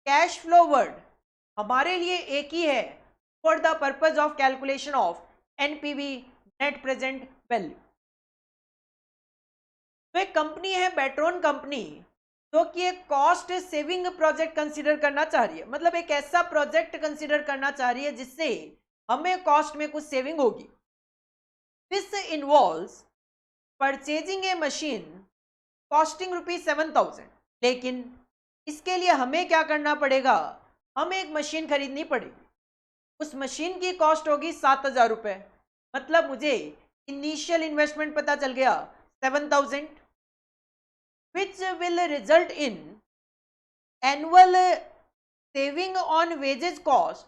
कैश फ्लो वर्ड हमारे लिए एक ही है for the purpose of calculation of NPV, net present value. तो एक कंपनी है पेट्रोन कंपनी जो कि एक कॉस्ट सेविंग प्रोजेक्ट कंसीडर करना चाह रही है, मतलब एक ऐसा प्रोजेक्ट कंसीडर करना चाह रही है जिससे हमें कॉस्ट में कुछ सेविंग होगी। This involves purchasing A machine costing ₹7,000। लेकिन इसके लिए हमें क्या करना पड़ेगा, हमें एक मशीन खरीदनी पड़ेगी। उस मशीन की कॉस्ट होगी 7,000 रुपये। मतलब मुझे इनिशियल इन्वेस्टमेंट पता चल गया 7,000, which will result in annual saving on wages cost.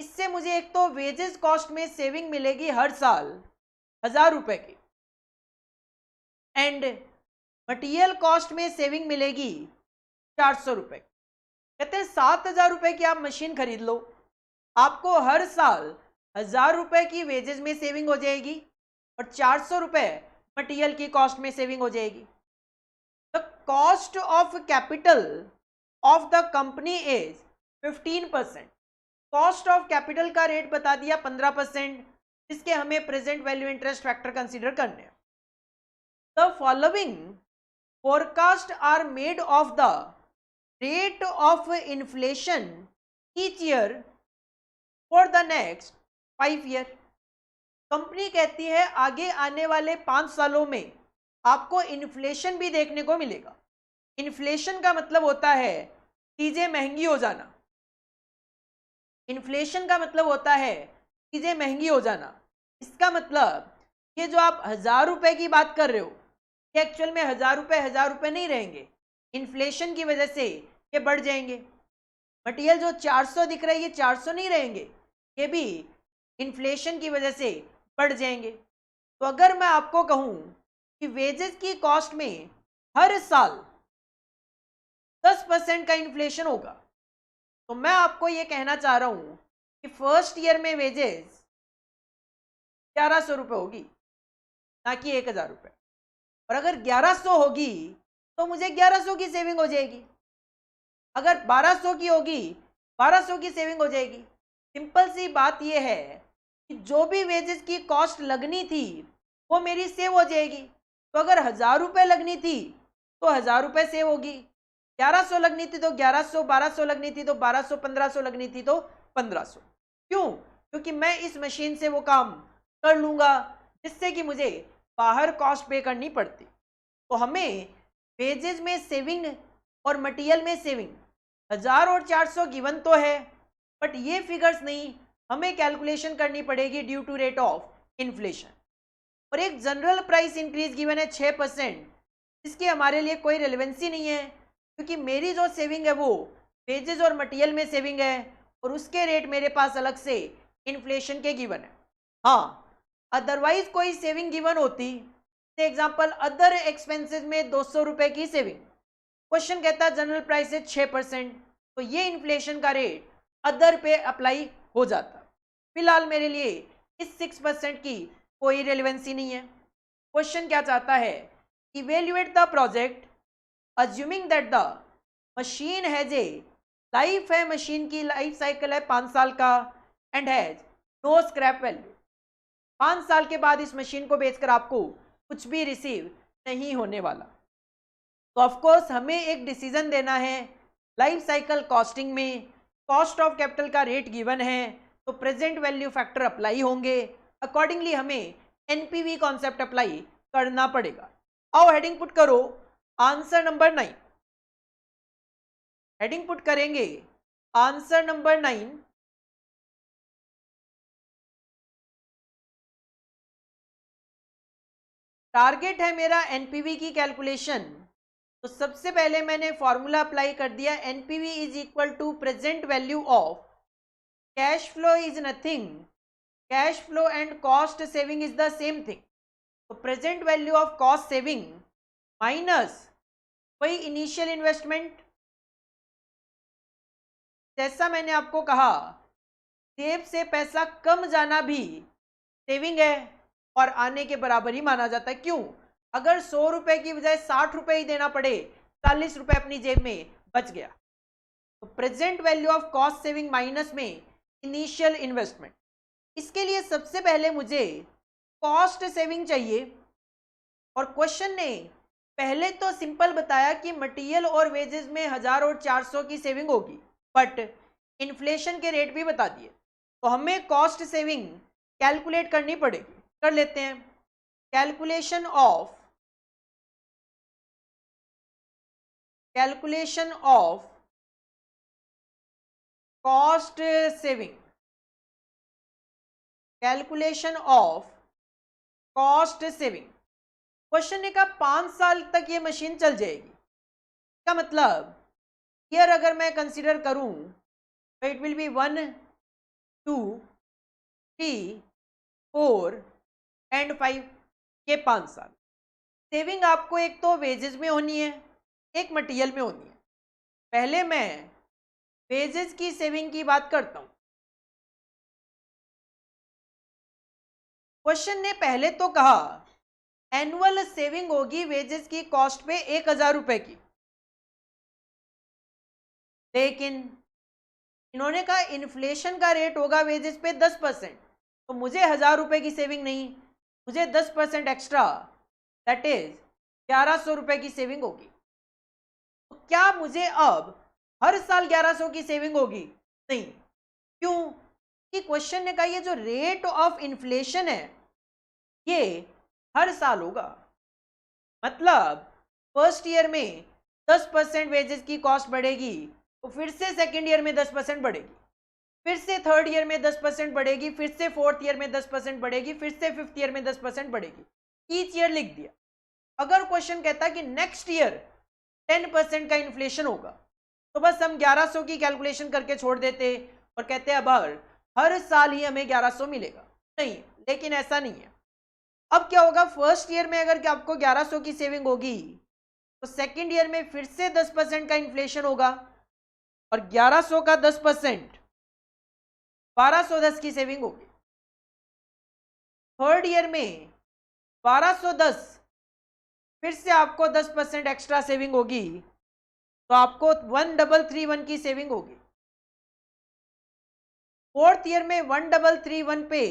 इससे मुझे एक तो वेजेस कॉस्ट में सेविंग मिलेगी हर साल 1,000 रुपए की, एंड मटेरियल कॉस्ट में सेविंग मिलेगी 400 रुपए। कहते हैं 7,000 रुपए की आप मशीन खरीद लो, आपको हर साल 1,000 रुपए की वेजेस में सेविंग हो जाएगी और 400 रुपए मटेरियल की कॉस्ट में सेविंग हो जाएगी। The cost of capital of the company is 15%। Cost of capital का रेट बता दिया 15%, जिसके हमें present value interest factor consider करने हैं। The following forecast are made of the rate of inflation each year for the next 5 year. Company कहती है आगे आने वाले 5 सालों में आपको इन्फ्लेशन भी देखने को मिलेगा। इन्फ्लेशन का मतलब होता है चीजें महंगी हो जाना। इन्फ्लेशन का मतलब होता है चीजें महंगी हो जाना। इसका मतलब ये जो आप 1,000 रुपए की बात कर रहे हो, ये एक्चुअल में 1,000 रुपए नहीं रहेंगे, इन्फ्लेशन की वजह से ये बढ़ जाएंगे। मटेरियल जो 400 दिख रहा है ये 400 नहीं रहेंगे, ये भी इन्फ्लेशन की वजह से बढ़ जाएंगे। तो अगर मैं आपको कहूं कि वेजेस की कॉस्ट में हर साल 10% का इन्फ्लेशन होगा, तो मैं आपको ये कहना चाह रहा हूं कि फर्स्ट ईयर में वेजेस 1,100 रुपये होगी, ना कि 1,000 रुपये। और अगर 1,100 होगी तो मुझे 1,100 की सेविंग हो जाएगी। अगर 1,200 की होगी 1,200 की सेविंग हो जाएगी। सिंपल सी बात यह है कि जो भी वेजेस की कॉस्ट लगनी थी वो मेरी सेव हो जाएगी। तो अगर 1,000 रुपये लगनी थी तो 1,000 रुपये सेव होगी, 1,100 लगनी थी तो 1,100, 1,200 लगनी थी तो 1,200, 1,500 लगनी थी तो 1,500। क्यों? क्योंकि मैं इस मशीन से वो काम कर लूंगा जिससे कि मुझे बाहर कॉस्ट पे करनी पड़ती। तो हमें वेजेस में सेविंग और मटेरियल में सेविंग 1,000 और 400 गिवन तो है, बट ये फिगर्स नहीं, हमें कैलकुलेशन करनी पड़ेगी due to rate of inflation. और एक जनरल प्राइस इंक्रीज गिवन है 6%, इसकी हमारे लिए कोई रेलेवेंसी नहीं है, क्योंकि मेरी जो सेविंग है वो वेजेस और मटेरियल में सेविंग है और उसके रेट मेरे पास अलग से इन्फ्लेशन के गिवन है। हाँ, अदरवाइज कोई सेविंग गिवन होती, एग्जाम्पल अदर एक्सपेंसेस में 200 रुपए की सेविंग, क्वेश्चन कहता है जनरल प्राइस है 6%, तो ये इन्फ्लेशन का रेट अदर पे अप्लाई हो जाता। फिलहाल मेरे लिए इस 6% की कोई रेलेवेंसी नहीं है। क्वेश्चन क्या चाहता है, evaluate the project assuming that the machine has a life है, मशीन की लाइफ साइकिल है 5 साल का, and has no scrap value. 5 साल के बाद इस मशीन को बेचकर आपको कुछ भी रिसीव नहीं होने वाला। तो ऑफकोर्स हमें एक डिसीजन देना है। लाइफ साइकिल कॉस्टिंग में कॉस्ट ऑफ कैपिटल का रेट गिवन है तो प्रेजेंट वैल्यू फैक्टर अप्लाई होंगे, अकॉर्डिंगली हमें एनपीवी कॉन्सेप्ट अप्लाई करना पड़ेगा। आओ हेडिंग पुट करो आंसर नंबर 9। हेडिंग पुट करेंगे आंसर नंबर 9। टारगेट है मेरा एनपीवी की कैलकुलेशन, तो सबसे पहले मैंने फॉर्मूला अप्लाई कर दिया, NPV is equal to present value of cash flow is nothing, cash flow and cost saving is the same thing. तो present value of cost saving minus वही इनिशियल इन्वेस्टमेंट। जैसा मैंने आपको कहा, सेव से पैसा कम जाना भी सेविंग है और आने के बराबर ही माना जाता है। क्यों? अगर 100 रुपए की बजाय 60 रुपए ही देना पड़े, 40 रुपए अपनी जेब में बच गया। तो present value of cost saving minus में इनिशियल इन्वेस्टमेंट। इसके लिए सबसे पहले मुझे कॉस्ट सेविंग चाहिए, और क्वेश्चन ने पहले तो सिंपल बताया कि मटेरियल और वेजेस में 1,000 और 400 की सेविंग होगी, बट इन्फ्लेशन के रेट भी बता दिए, तो हमें कॉस्ट सेविंग कैलकुलेट करनी पड़ेगी। कर लेते हैं, calculation of calculation of cost saving, calculation of cost saving. Question ने कहा 5 साल तक ये मशीन चल जाएगी। क्या मतलब, ईयर अगर मैं कंसीडर करूं तो इट विल बी 1 2 3 4 एंड 5, ये 5 साल। सेविंग आपको एक तो वेजेस में होनी है, एक मटेरियल में होनी है। पहले मैं वेजेस की सेविंग की बात करता हूं। क्वेश्चन ने पहले तो कहा एनुअल सेविंग होगी वेजेस की कॉस्ट पे 1000 रुपए की, लेकिन इन्होंने कहा इन्फ्लेशन का रेट होगा वेजेस पे 10%, तो मुझे 1000 रुपए की सेविंग नहीं, मुझे 10% एक्स्ट्रा, दैट इज 1100 रुपए की सेविंग होगी। तो क्या मुझे अब हर साल 1100 की सेविंग होगी? नहीं। क्यों? कि क्वेश्चन ने कहा ये जो रेट ऑफ इन्फ्लेशन है ये हर साल होगा। मतलब फर्स्ट ईयर में 10% वेजेस की कॉस्ट बढ़ेगी, तो फिर से सेकेंड ईयर में 10% बढ़ेगी, फिर से थर्ड ईयर में 10% बढ़ेगी, फिर से फोर्थ ईयर में 10% बढ़ेगी, फिर से फिफ्थ ईयर में 10% बढ़ेगी। ईच ईयर लिख दिया। अगर क्वेश्चन कहता है कि नेक्स्ट ईयर 10% का इन्फ्लेशन होगा, तो बस हम 1100 की कैलकुलेशन करके छोड़ देते और कहते अब हर साल ही हमें 1100 मिलेगा। नहीं, लेकिन ऐसा नहीं है। अब क्या होगा, फर्स्ट ईयर में अगर आपको 1100 की सेविंग होगी तो सेकेंड ईयर में फिर से 10% का इन्फ्लेशन होगा और 1100 का 10% 1210 की सेविंग होगी। थर्ड ईयर में 1210 फिर से आपको 10% एक्स्ट्रा सेविंग होगी, तो आपको 1331 की सेविंग होगी। फोर्थ ईयर में 1331 पे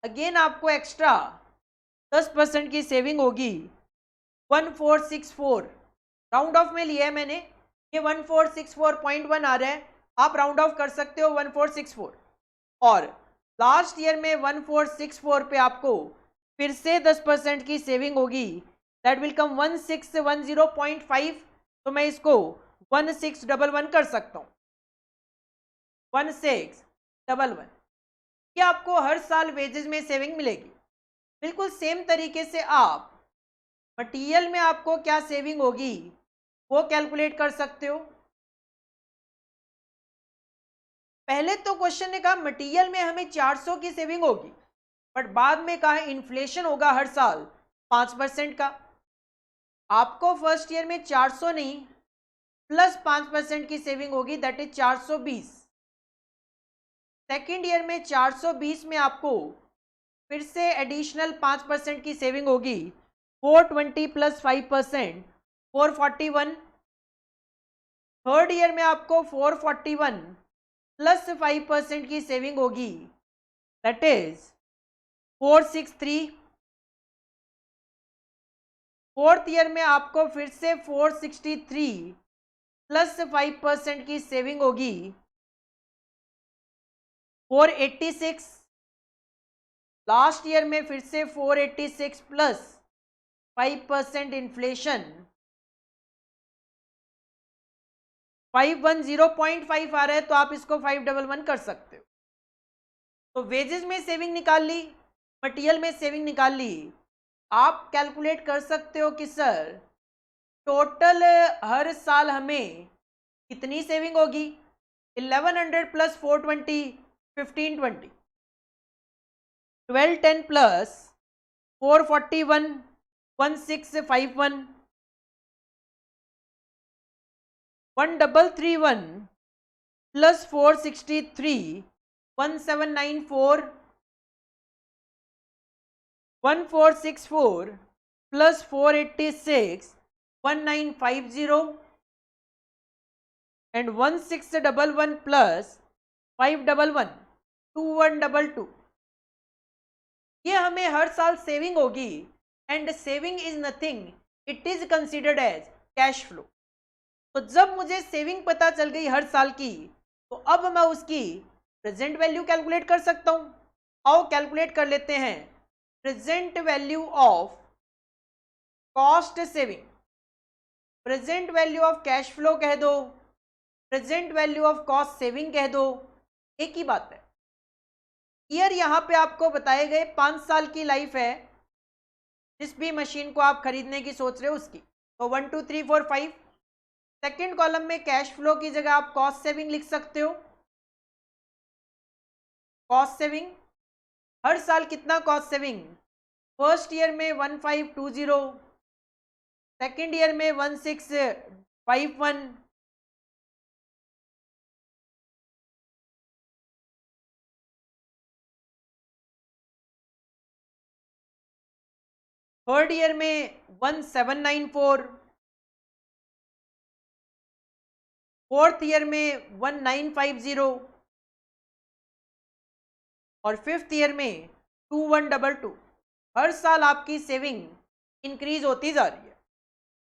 अगेन आपको एक्स्ट्रा 10% की सेविंग होगी, 1464। राउंड ऑफ में लिया है मैंने, ये 1464.1 आ रहा है, आप राउंड ऑफ कर सकते हो 1464। और लास्ट ईयर में 1464 पे आपको फिर से 10% की सेविंग होगी, दैट विल कम 1610.5। तो मैं इसको 1611 कर सकता हूँ, 1611। क्या आपको हर साल वेजेस में सेविंग मिलेगी? बिल्कुल सेम तरीके से आप मटेरियल में आपको क्या सेविंग होगी वो कैलकुलेट कर सकते हो। पहले तो क्वेश्चन ने कहा मटेरियल में हमें 400 की सेविंग होगी, बट बाद में कहा इन्फ्लेशन होगा हर साल 5% का। आपको फर्स्ट ईयर में 400 नहीं प्लस 5% की सेविंग होगी, दैट इज 420। सेकेंड ईयर में 420 में आपको फिर से एडिशनल 5% की सेविंग होगी, 420 प्लस 5% 441। थर्ड ईयर में आपको 441 प्लस 5% की सेविंग होगी, दैट इज 463। फोर्थ ईयर में आपको फिर से 463 प्लस 5% की सेविंग होगी, 486। लास्ट ईयर में फिर से 486 प्लस 5% इन्फ्लेशन 510.5 आ रहा है, तो आप इसको 511 कर सकते हो। तो वेजेस में सेविंग निकाल ली, मटेरियल में सेविंग निकाल ली। आप कैलकुलेट कर सकते हो कि सर टोटल हर साल हमें कितनी सेविंग होगी। 1100 plus 420 1520, 1210 plus 441 1651, 1331 plus 463 1794, 1464 plus 486 1950 and 1611 plus 511 2122। ये हमें हर साल सेविंग होगी and saving is nothing, it is considered as cash flow. तो जब मुझे सेविंग पता चल गई हर साल की, तो अब मैं उसकी प्रेजेंट वैल्यू कैलकुलेट कर सकता हूं। आओ कैलकुलेट कर लेते हैं present value of cost saving. Present value of cash flow कह दो, present value of cost saving कह दो, एक ही बात है। ईयर यहाँ पे आपको बताए गए 5 साल की लाइफ है जिस भी मशीन को आप खरीदने की सोच रहे हो उसकी। तो 1 2 3 4 5। सेकेंड कॉलम में कैश फ्लो की जगह आप कॉस्ट सेविंग लिख सकते हो। कॉस्ट सेविंग हर साल कितना कॉस्ट सेविंग, फर्स्ट ईयर में 1520, सेकेंड ईयर में 1651, थर्ड ईयर में 1794, फोर्थ ईयर में 1950 और फिफ्थ ईयर में 2122। हर साल आपकी सेविंग इंक्रीज होती जा रही है।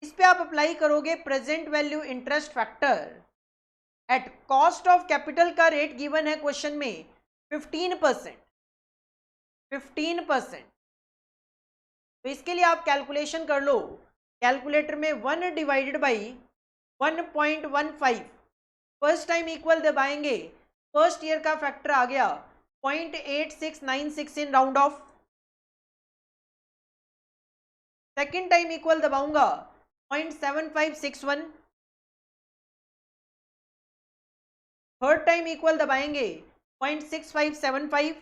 इस पे आप अप्लाई करोगे present value interest factor at cost of capital का रेट गिवन है क्वेश्चन में 15%। 15%। तो इसके लिए आप कैलकुलेशन कर लो। कैलकुलेटर में 1 divided by 1.15, first time equal दबाएंगे, फर्स्ट ईयर का फैक्टर आ गया 0.8696 in round off. Second time equal दबाऊंगा 0.7561, थर्ड टाइम इक्वल दबाएंगे 0.6575,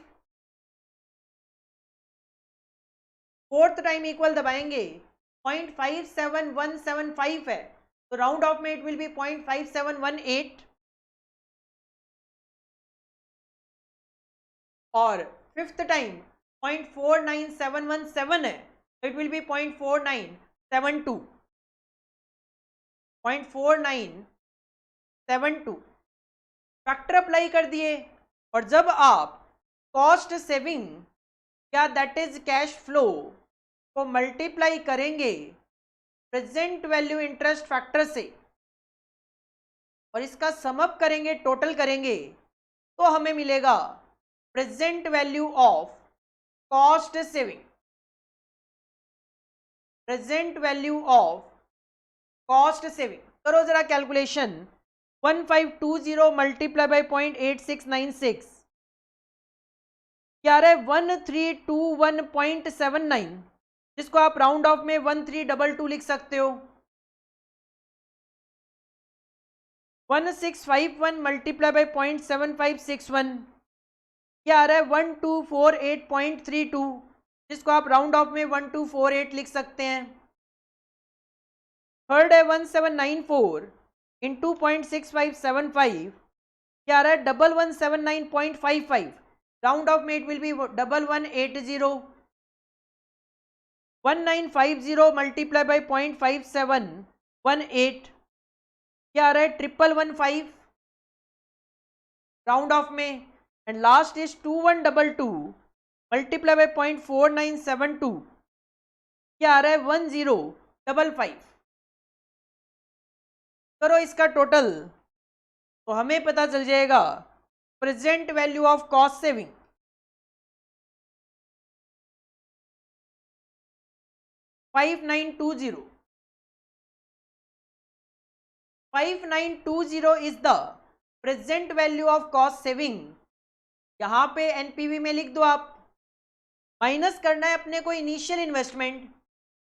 फोर्थ टाइम इक्वल दबाएंगे 0.57175 है, तो राउंड ऑफ में इट विल बी 0.5718। और फिफ्थ टाइम 0.49717 है, तो it will be 0.4972। 0.4972 factor apply कर दिए। और जब आप कॉस्ट सेविंग या दैट इज कैश फ्लो को मल्टीप्लाई करेंगे प्रेजेंट वैल्यू इंटरेस्ट फैक्टर से और इसका समअप करेंगे, टोटल करेंगे, तो हमें मिलेगा present value of cost saving. Present value of cost saving करो जरा कैलकुलेशन। 1520 मल्टीप्लाई बाई 0.8696 क्या आ रहा है 1321.79, जिसको आप राउंड ऑफ में 1322 लिख सकते हो। 1651 मल्टीप्लाई बाई 0.7561 क्या आ रहा है 1248.32, जिसको आप राउंड ऑफ में 1248 लिख सकते हैं। थर्ड है 1794 इंटू 0.6575 क्या आ रहा है 1179.55, राउंड ऑफ में it will B 1180। 1950 multiply by 0.5718 क्या आ रहा है 1115, राउंड ऑफ में। And last is 2122 multiply by 0.4972 क्या आ रहा है 1055। करो इसका टोटल तो हमें पता चल जाएगा present value of cost saving 5920। 5920 is the present value of cost saving. यहां पे एनपीवी में लिख दो आप। माइनस करना है अपने को इनिशियल इन्वेस्टमेंट।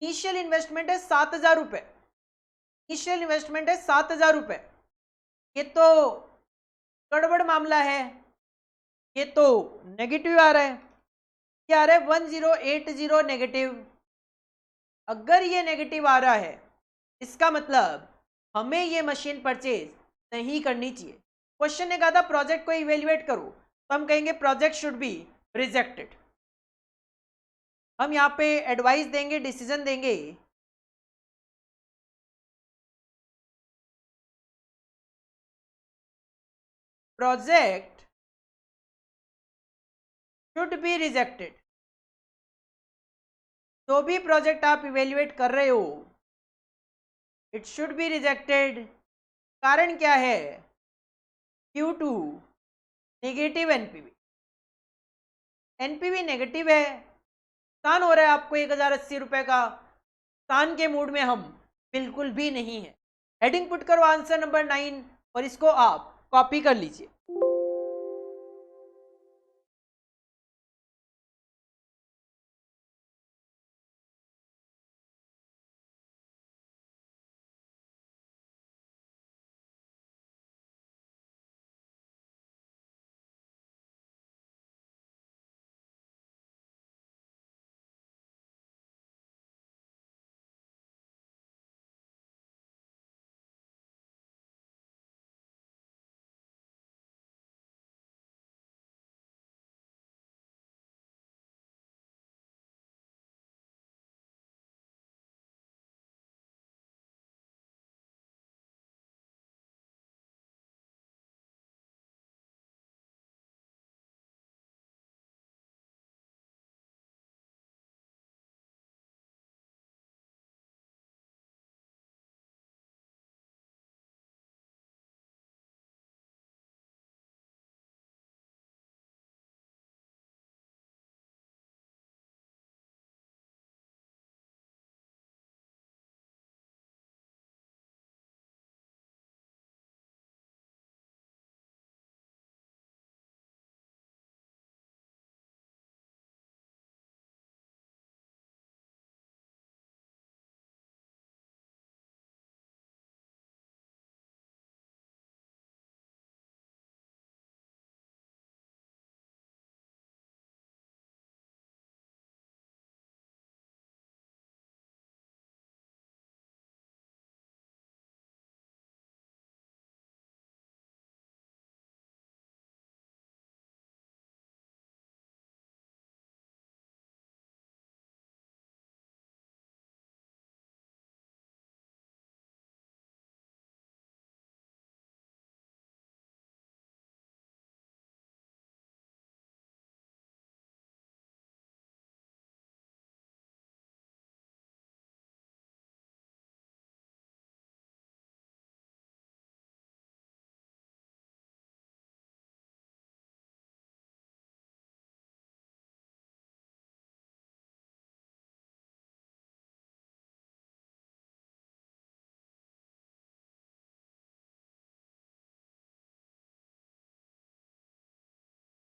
इनिशियल इन्वेस्टमेंट है 7000 रुपये। इनिशियल इन्वेस्टमेंट है 7000 रुपये। ये तो गड़बड़ मामला है, ये तो नेगेटिव आ रहा है। क्या आ रहा है 1080 नेगेटिव। अगर ये नेगेटिव आ रहा है इसका मतलब हमें ये मशीन परचेज नहीं करनी चाहिए। क्वेश्चन ने कहा था प्रोजेक्ट को इवेल्युएट करो, तो हम कहेंगे प्रोजेक्ट शुड बी रिजेक्टेड। हम यहाँ पे एडवाइस देंगे, डिसीजन देंगे प्रोजेक्ट शुड बी रिजेक्टेड। जो भी प्रोजेक्ट आप इवेल्युएट कर रहे हो इट शुड बी रिजेक्टेड। कारण क्या है, due to negative NPV. NPV negative है, नुकसान हो रहा है आपको 1080 रुपये का। नुकसान के मूड में हम बिल्कुल भी नहीं है। हेडिंग पुट करो आंसर नंबर 9 और इसको आप कॉपी कर लीजिए।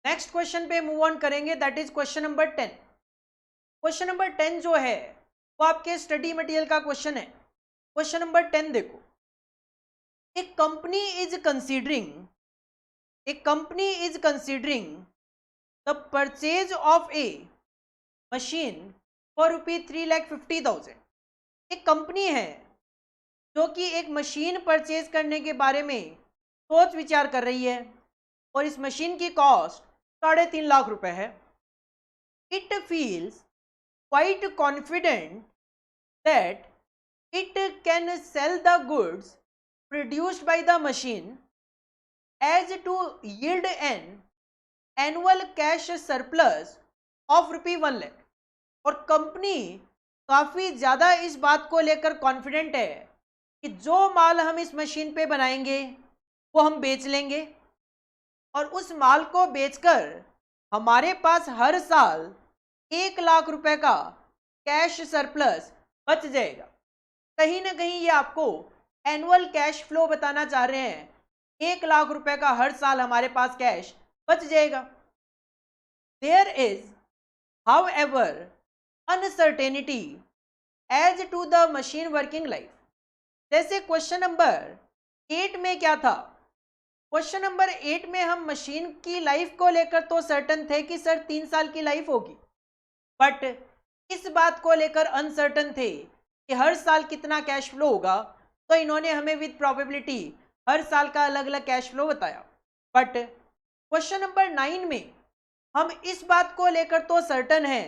नेक्स्ट क्वेश्चन पे मूव ऑन करेंगे, that is question number 10। Question number 10 जो है वो आपके स्टडी मटेरियल का क्वेश्चन है। क्वेश्चन नंबर 10 देखो, a company is considering the purchase of a machine for ₹3,50,000। एक कंपनी है जो कि एक मशीन परचेज करने के बारे में सोच विचार कर रही है और इस मशीन की कॉस्ट 3.5 लाख रुपए है। It feels quite confident that it can sell the goods produced by the machine as to yield an annual cash surplus of ₹1 lakh। और कंपनी काफ़ी ज़्यादा इस बात को लेकर कॉन्फिडेंट है कि जो माल हम इस मशीन पे बनाएंगे वो हम बेच लेंगे और उस माल को बेचकर हमारे पास हर साल 1 लाख रुपए का कैश सरप्लस बच जाएगा। कहीं ना कहीं ये आपको एनुअल कैश फ्लो बताना चाह रहे हैं, 1 लाख रुपए का हर साल हमारे पास कैश बच जाएगा। There is however uncertainty as to the machine working life. जैसे क्वेश्चन नंबर 8 में क्या था, क्वेश्चन नंबर 8 में हम मशीन की लाइफ को लेकर तो सर्टन थे कि सर 3 साल की लाइफ होगी, बट इस बात को लेकर अनसर्टन थे कि हर साल कितना कैश फ्लो होगा। तो इन्होंने हमें विद प्रोबेबिलिटी हर साल का अलग अलग कैश फ्लो बताया। बट क्वेश्चन नंबर 9 में हम इस बात को लेकर तो सर्टन है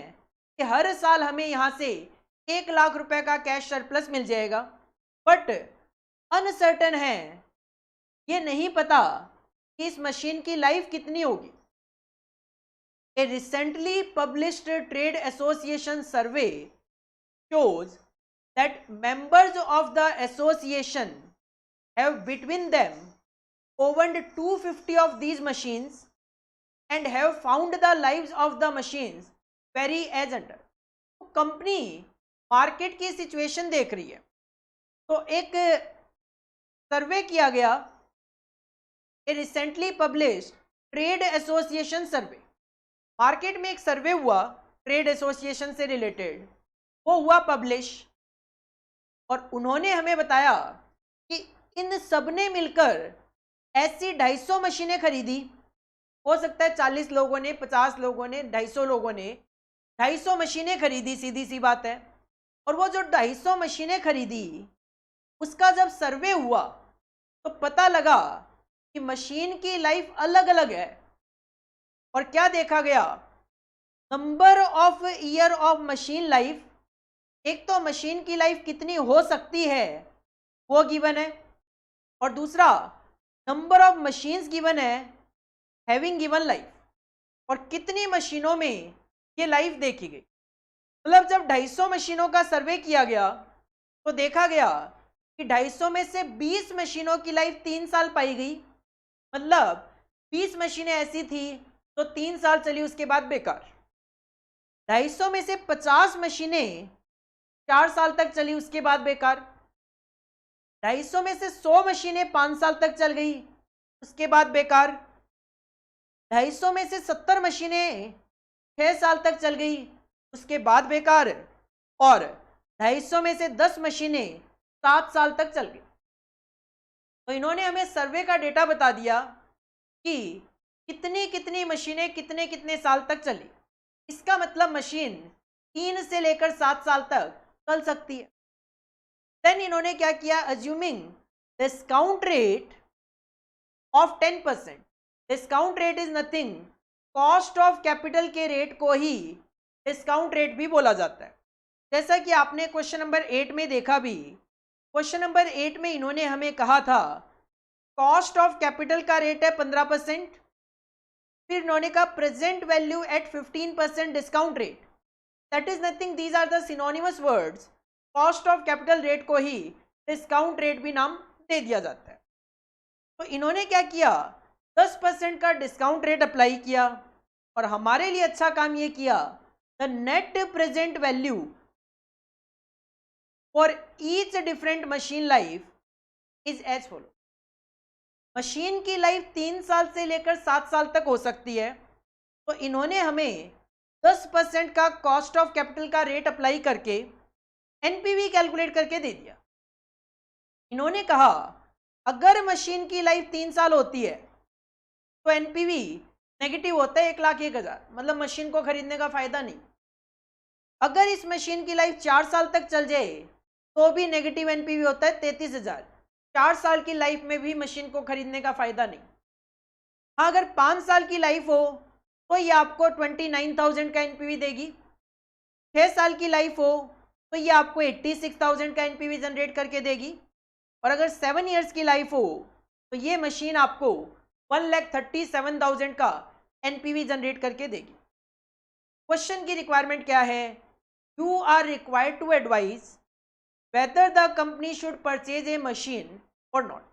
कि हर साल हमें यहाँ से 1 लाख रुपए का कैश सरप्लस मिल जाएगा, बट अनसर्टन है, ये नहीं पता कि इस मशीन की लाइफ कितनी होगी। A recently published trade association survey shows that members of the association have between them owned 250 of these machines and have found the lives of the machines vary as under। Company market की situation देख रही है तो एक सर्वे किया गया, ए recently published trade association सर्वे। Market में एक सर्वे हुआ ट्रेड एसोसिएशन से रिलेटेड, वो हुआ पब्लिश, और उन्होंने हमें बताया कि इन सब ने मिलकर ऐसी 250 मशीनें खरीदी। हो सकता है 40 लोगों ने, 50 लोगों ने, 250 लोगों ने 250 मशीनें खरीदी, सीधी सी बात है। और वो जो 250 मशीनें खरीदी, उसका जब सर्वे हुआ तो पता लगा कि मशीन की लाइफ अलग अलग है। और क्या देखा गया, number of year of machine life, एक तो मशीन की लाइफ कितनी हो सकती है वो गिवन है, और दूसरा नंबर ऑफ मशीन्स गिवन है हैविंग गिवन लाइफ, और कितनी मशीनों में ये लाइफ देखी गई। मतलब जब 250 मशीनों का सर्वे किया गया तो देखा गया कि 250 में से 20 मशीनों की लाइफ 3 साल पाई गई। मतलब 20 मशीनें ऐसी थी तो 3 साल चली, उसके बाद बेकार। 250 में से 50 मशीनें 4 साल तक चली, उसके बाद बेकार। 250 में से 100 मशीनें 5 साल तक चल गई, उसके बाद बेकार। 250 में से 70 मशीनें 6 साल तक चल गई, उसके बाद बेकार। और 250 में से 10 मशीनें 7 साल तक चल गई। तो इन्होंने हमें सर्वे का डेटा बता दिया कि कितनी कितनी मशीनें कितने कितने साल तक चली। इसका मतलब मशीन 3 से लेकर 7 साल तक चल सकती है। देन इन्होंने क्या किया, assuming discount rate of 10%। Discount rate is nothing, cost of capital के रेट को ही डिस्काउंट रेट भी बोला जाता है। जैसा कि आपने क्वेश्चन नंबर 8 में देखा भी, क्वेश्चन नंबर 8 में इन्होंने हमें कहा था कॉस्ट ऑफ कैपिटल का रेट है 15%, फिर इन्होंने कहा present value at 15% discount rate, that is nothing, these are the synonymous words. Cost of capital rate को ही डिस्काउंट रेट भी नाम दे दिया जाता है। तो इन्होंने क्या किया, 10% का डिस्काउंट रेट अप्लाई किया, और हमारे लिए अच्छा काम ये किया, the net present value for each different machine life is as follow. Machine की लाइफ 3 साल से लेकर 7 साल तक हो सकती है, तो इन्होंने हमें 10% का कॉस्ट ऑफ कैपिटल का रेट अप्लाई करके एनपीवी कैलकुलेट करके दे दिया। इन्होंने कहा अगर मशीन की लाइफ 3 साल होती है तो एनपीवी नेगेटिव होता है 1,01,000, मतलब मशीन को खरीदने का फायदा नहीं। अगर इस मशीन की लाइफ 4 साल तक चल जाए तो भी नेगेटिव एनपीवी होता है 33,000, 4 साल की लाइफ में भी मशीन को खरीदने का फायदा नहीं। हाँ, अगर 5 साल की लाइफ हो तो ये आपको 29,000 का एनपीवी देगी। 6 साल की लाइफ हो तो ये आपको 86,000 का एनपीवी जनरेट करके देगी। और अगर 7 इयर्स की लाइफ हो तो ये मशीन आपको 1,37,000 का एनपीवी जनरेट करके देगी। क्वेश्चन की रिक्वायरमेंट क्या है, you are required to advise whether the company should purchase a machine और नॉट।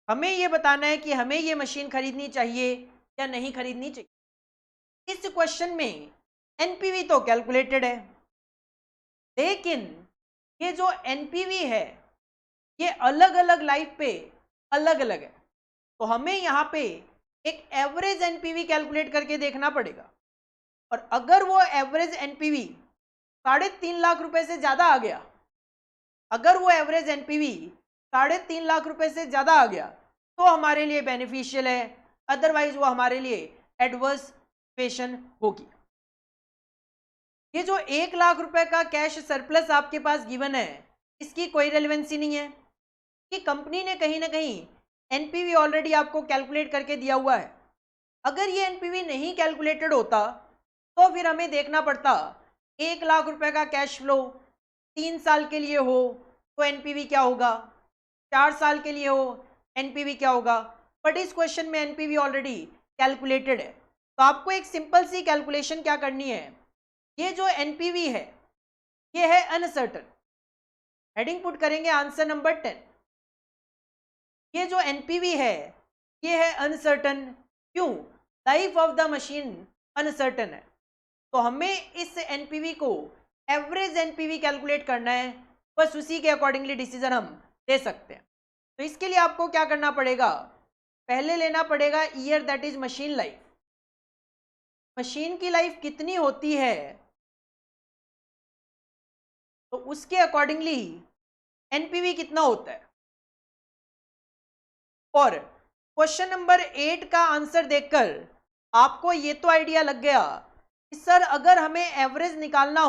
हमें ये बताना है कि हमें ये मशीन खरीदनी चाहिए या नहीं खरीदनी चाहिए। इस क्वेश्चन में एनपीवी तो कैलकुलेटेड है, लेकिन ये जो एनपीवी है ये अलग अलग लाइफ पे अलग अलग है। तो हमें यहाँ पे एक एवरेज एनपीवी कैलकुलेट करके देखना पड़ेगा, और अगर वो एवरेज एनपीवी 3.5 लाख रुपए से ज़्यादा आ गया, अगर वो एवरेज एनपीवी 3.5 लाख रुपए से ज़्यादा आ गया तो हमारे लिए बेनिफिशियल है, अदरवाइज वो हमारे लिए एडवर्स इक्वेशन होगी। ये जो 1 लाख रुपए का कैश सरप्लस आपके पास गिवन है, इसकी कोई रेलेवेंसी नहीं है कि कंपनी ने कहीं ना कहीं एनपीवी ऑलरेडी आपको कैलकुलेट करके दिया हुआ है। अगर ये एनपीवी नहीं कैलकुलेटेड होता तो फिर हमें देखना पड़ता 1 लाख रुपए का कैश फ्लो 3 साल के लिए हो तो एनपीवी क्या होगा, 4 साल के लिए हो एनपीवी क्या होगा। बट इस क्वेश्चन में एनपीवी ऑलरेडी कैलकुलेटेड है, तो आपको एक सिंपल सी कैलकुलेशन क्या करनी है, ये जो एनपीवी है ये है अनसर्टन, हेडिंग पुट करेंगे आंसर नंबर 10। ये जो एनपीवी है ये है अनसर्टन, क्यों, life of the machine uncertain है। तो हमें इस एनपीवी को एवरेज एनपीवी कैलकुलेट करना है, बस उसी के अकॉर्डिंगली डिसीजन हम दे सकते हैं। तो इसके लिए आपको क्या करना पड़ेगा, पहले लेना पड़ेगा year, that is machine life. Machine की लाइफ कितनी होती है तो उसके अकॉर्डिंगली एनपीवी कितना होता है। और क्वेश्चन नंबर 8 का आंसर देखकर आपको ये तो आइडिया लग गया कि सर अगर हमें एवरेज निकालना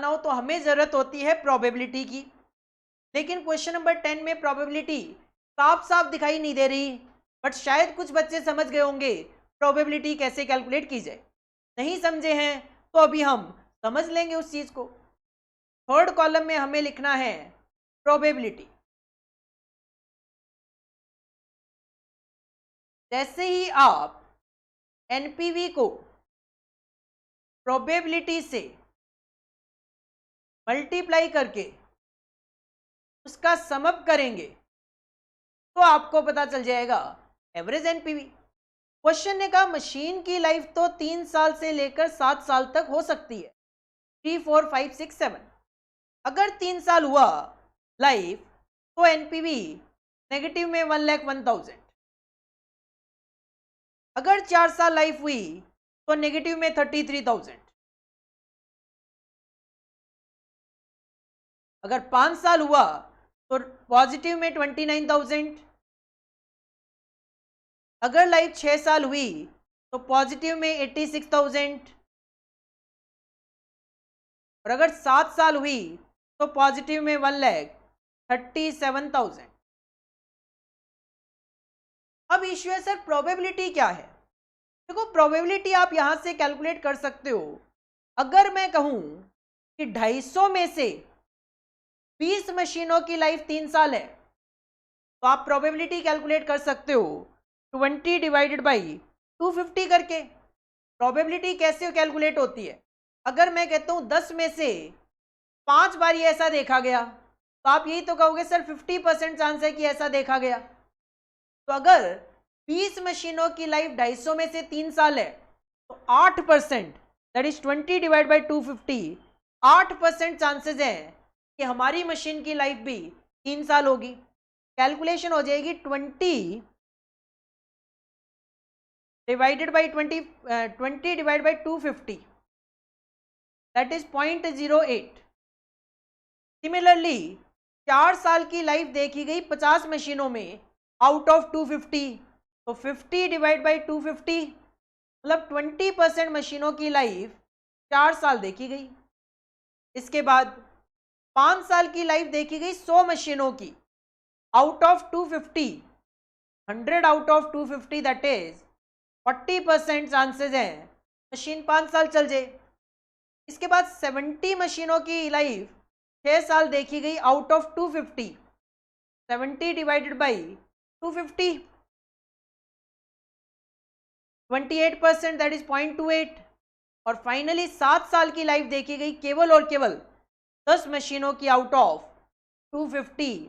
हो, तो हमें जरूरत होती है प्रोबेबिलिटी की। लेकिन क्वेश्चन नंबर 10 में प्रोबेबिलिटी साफ साफ दिखाई नहीं दे रही, बट शायद कुछ बच्चे समझ गए होंगे प्रोबेबिलिटी कैसे कैलकुलेट की जाए। नहीं समझे हैं तो अभी हम समझ लेंगे उस चीज को। थर्ड कॉलम में हमें लिखना है प्रोबेबिलिटी। जैसे ही आप एनपीवी को प्रोबेबिलिटी से मल्टीप्लाई करके उसका सम अप करेंगे तो आपको पता चल जाएगा एवरेज एनपीवी। क्वेश्चन ने कहा मशीन की लाइफ तो 3 साल से लेकर 7 साल तक हो सकती है, 3, 4, 5, 6, 7। अगर 3 साल हुआ लाइफ तो एनपीवी नेगेटिव में 1,01,000। अगर 4 साल लाइफ हुई तो नेगेटिव में 33,000। अगर 5 साल हुआ तो पॉजिटिव में 29,000। अगर लाइफ 6 साल हुई तो पॉजिटिव में 86,000। और अगर 7 साल हुई तो पॉजिटिव में 1,37,000। अब इश्यू है सर प्रोबेबिलिटी क्या है। देखो प्रोबेबिलिटी आप यहां से कैलकुलेट कर सकते हो। अगर मैं कहूं कि 250 में से 20 मशीनों की लाइफ 3 साल है तो आप प्रोबेबिलिटी कैलकुलेट कर सकते हो 20 डिवाइडेड बाई 250 करके। प्रोबेबिलिटी कैसे कैलकुलेट होती है, अगर मैं कहता हूं 10 में से 5 बार ये ऐसा देखा गया तो आप यही तो कहोगे सर 50% चांस है कि ऐसा देखा गया। तो अगर 20 मशीनों की लाइफ 250 में से 3 साल है तो 8%, that is 20 divide by 250, 8% chances हैं कि हमारी मशीन की लाइफ भी 3 साल होगी। कैलकुलेशन हो जाएगी 20 divided by 20 divide by 250, that is 0.08। Similarly 4 साल की लाइफ देखी गई 50 मशीनों में आउट ऑफ 250, तो 50 डिवाइड बाई 250 मतलब 20% मशीनों की लाइफ 4 साल देखी गई। इसके बाद 5 साल की लाइफ देखी गई 100 मशीनों की out of 250, 100 out of 250 that is 40% chances हैं मशीन 5 साल चल जाए। इसके बाद 70 मशीनों की लाइफ 6 साल देखी गई out of 250, 70 divided by 250, 28% that is 0.28। और फाइनली 7 साल की लाइफ देखी गई केवल और केवल 10 मशीनों की आउट ऑफ 250।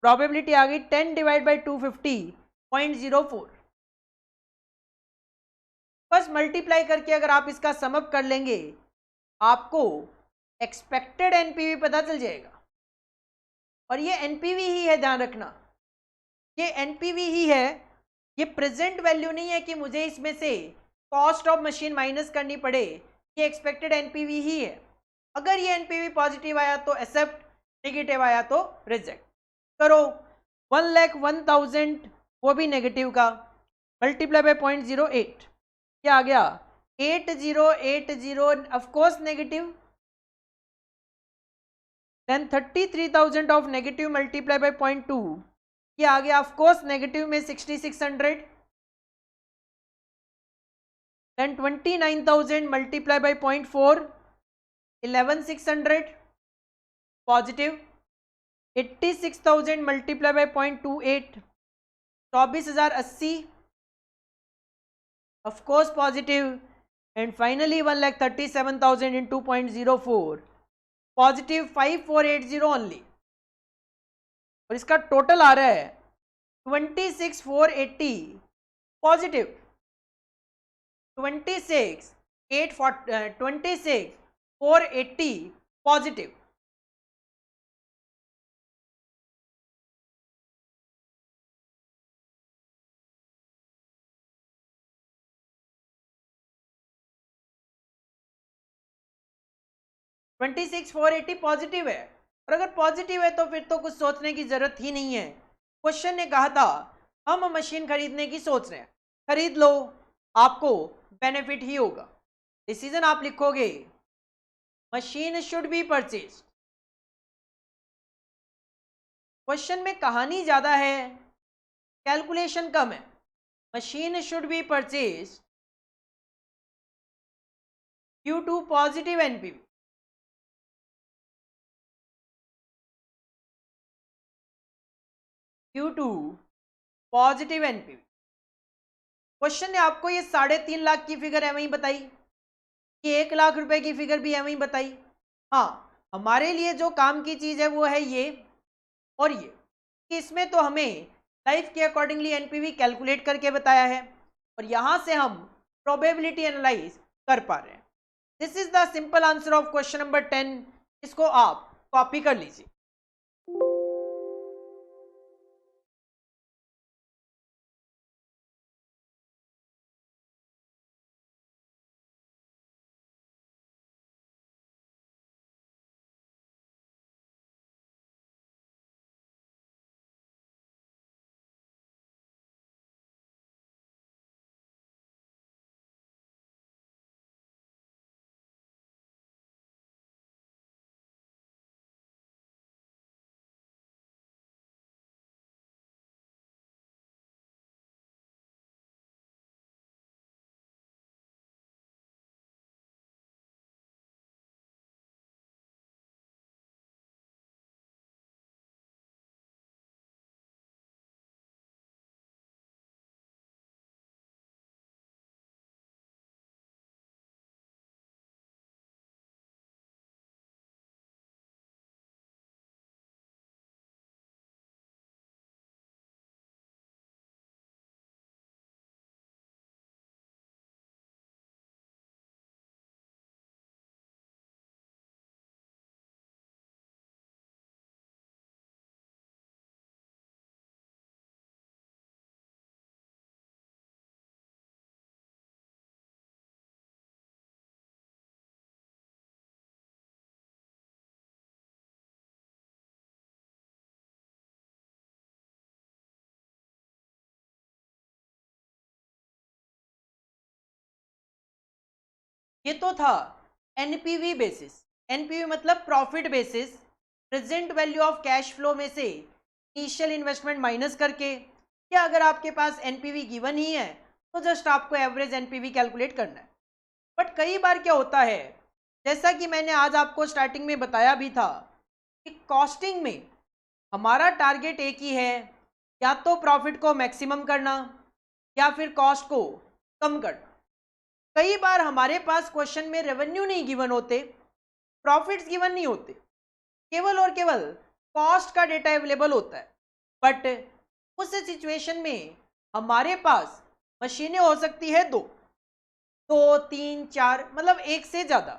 प्रोबेबिलिटी आ गई 10 डिवाइड बाई 250, 0.04। बस मल्टीप्लाई करके अगर आप इसका समअप कर लेंगे आपको एक्सपेक्टेड एनपीवी पता चल जाएगा। और ये एनपीवी ही है, ध्यान रखना ये एनपीवी ही है, ये प्रेजेंट वैल्यू नहीं है कि मुझे इसमें से कॉस्ट ऑफ मशीन माइनस करनी पड़े। ये एक्सपेक्टेड एनपीवी ही है। अगर ये एनपीवी पॉजिटिव आया तो एक्सेप्ट, नेगेटिव आया तो रिजेक्ट करो। 1,01,000 वो भी नेगेटिव का, मल्टीप्लाई बाय 0.08 क्या आ गया 8080, of course negative. Then 33,000 of negative multiply by 0.2 ये आ गया ऑफ कोर्स नेगेटिव में 6,600। Then 29,000 multiply by 0.4, 11,600 positive. 86,000 multiply by 0.28, 24,080 of course positive. And finally 1,37,000 in 2.04 positive 5,480 only. और इसका टोटल आ रहा है 26,480 पॉजिटिव, 26,480 पॉजिटिव। 26,480 पॉजिटिव है, और अगर पॉजिटिव है तो फिर तो कुछ सोचने की जरूरत ही नहीं है। क्वेश्चन ने कहा था हम मशीन खरीदने की सोच रहे हैं, खरीद लो, आपको बेनिफिट ही होगा। डिसीजन आप लिखोगे machine should be purchase. Question में कहानी ज्यादा है, कैलकुलेशन कम है। Machine should be purchase due to positive NPV. Due to positive NPV. Question ने आपको ये 3.5 लाख की फिगर एवं ही बताई, ये 1 लाख रुपए की फिगर भी एवं ही बताई। हाँ, हमारे लिए जो काम की चीज है वो है ये और ये, कि इसमें तो हमें लाइफ के अकॉर्डिंगली एनपीवी कैलकुलेट करके बताया है और यहां से हम प्रोबेबिलिटी एनालाइज कर पा रहे हैं। This is the simple answer of question number 10। इसको आप कॉपी कर लीजिए। ये तो था एनपीवी बेसिस। एनपीवी मतलब profit basis, present value of cash flow में से इनिशियल इन्वेस्टमेंट माइनस करके, या अगर आपके पास एनपीवी गिवन ही है तो जस्ट आपको एवरेज एनपीवी कैलकुलेट करना है। बट कई बार क्या होता है, जैसा कि मैंने आज आपको स्टार्टिंग में बताया भी था, कि कॉस्टिंग में हमारा टारगेट एक ही है, या तो प्रॉफिट को मैक्सिमम करना या फिर कॉस्ट को कम करना। कई बार हमारे पास क्वेश्चन में रेवेन्यू नहीं गिवन होते, प्रॉफिट्स गिवन नहीं होते, केवल और केवल कॉस्ट का डेटा अवेलेबल होता है। बट उस सिचुएशन में हमारे पास मशीनें हो सकती है दो, दो तीन चार, मतलब एक से ज़्यादा।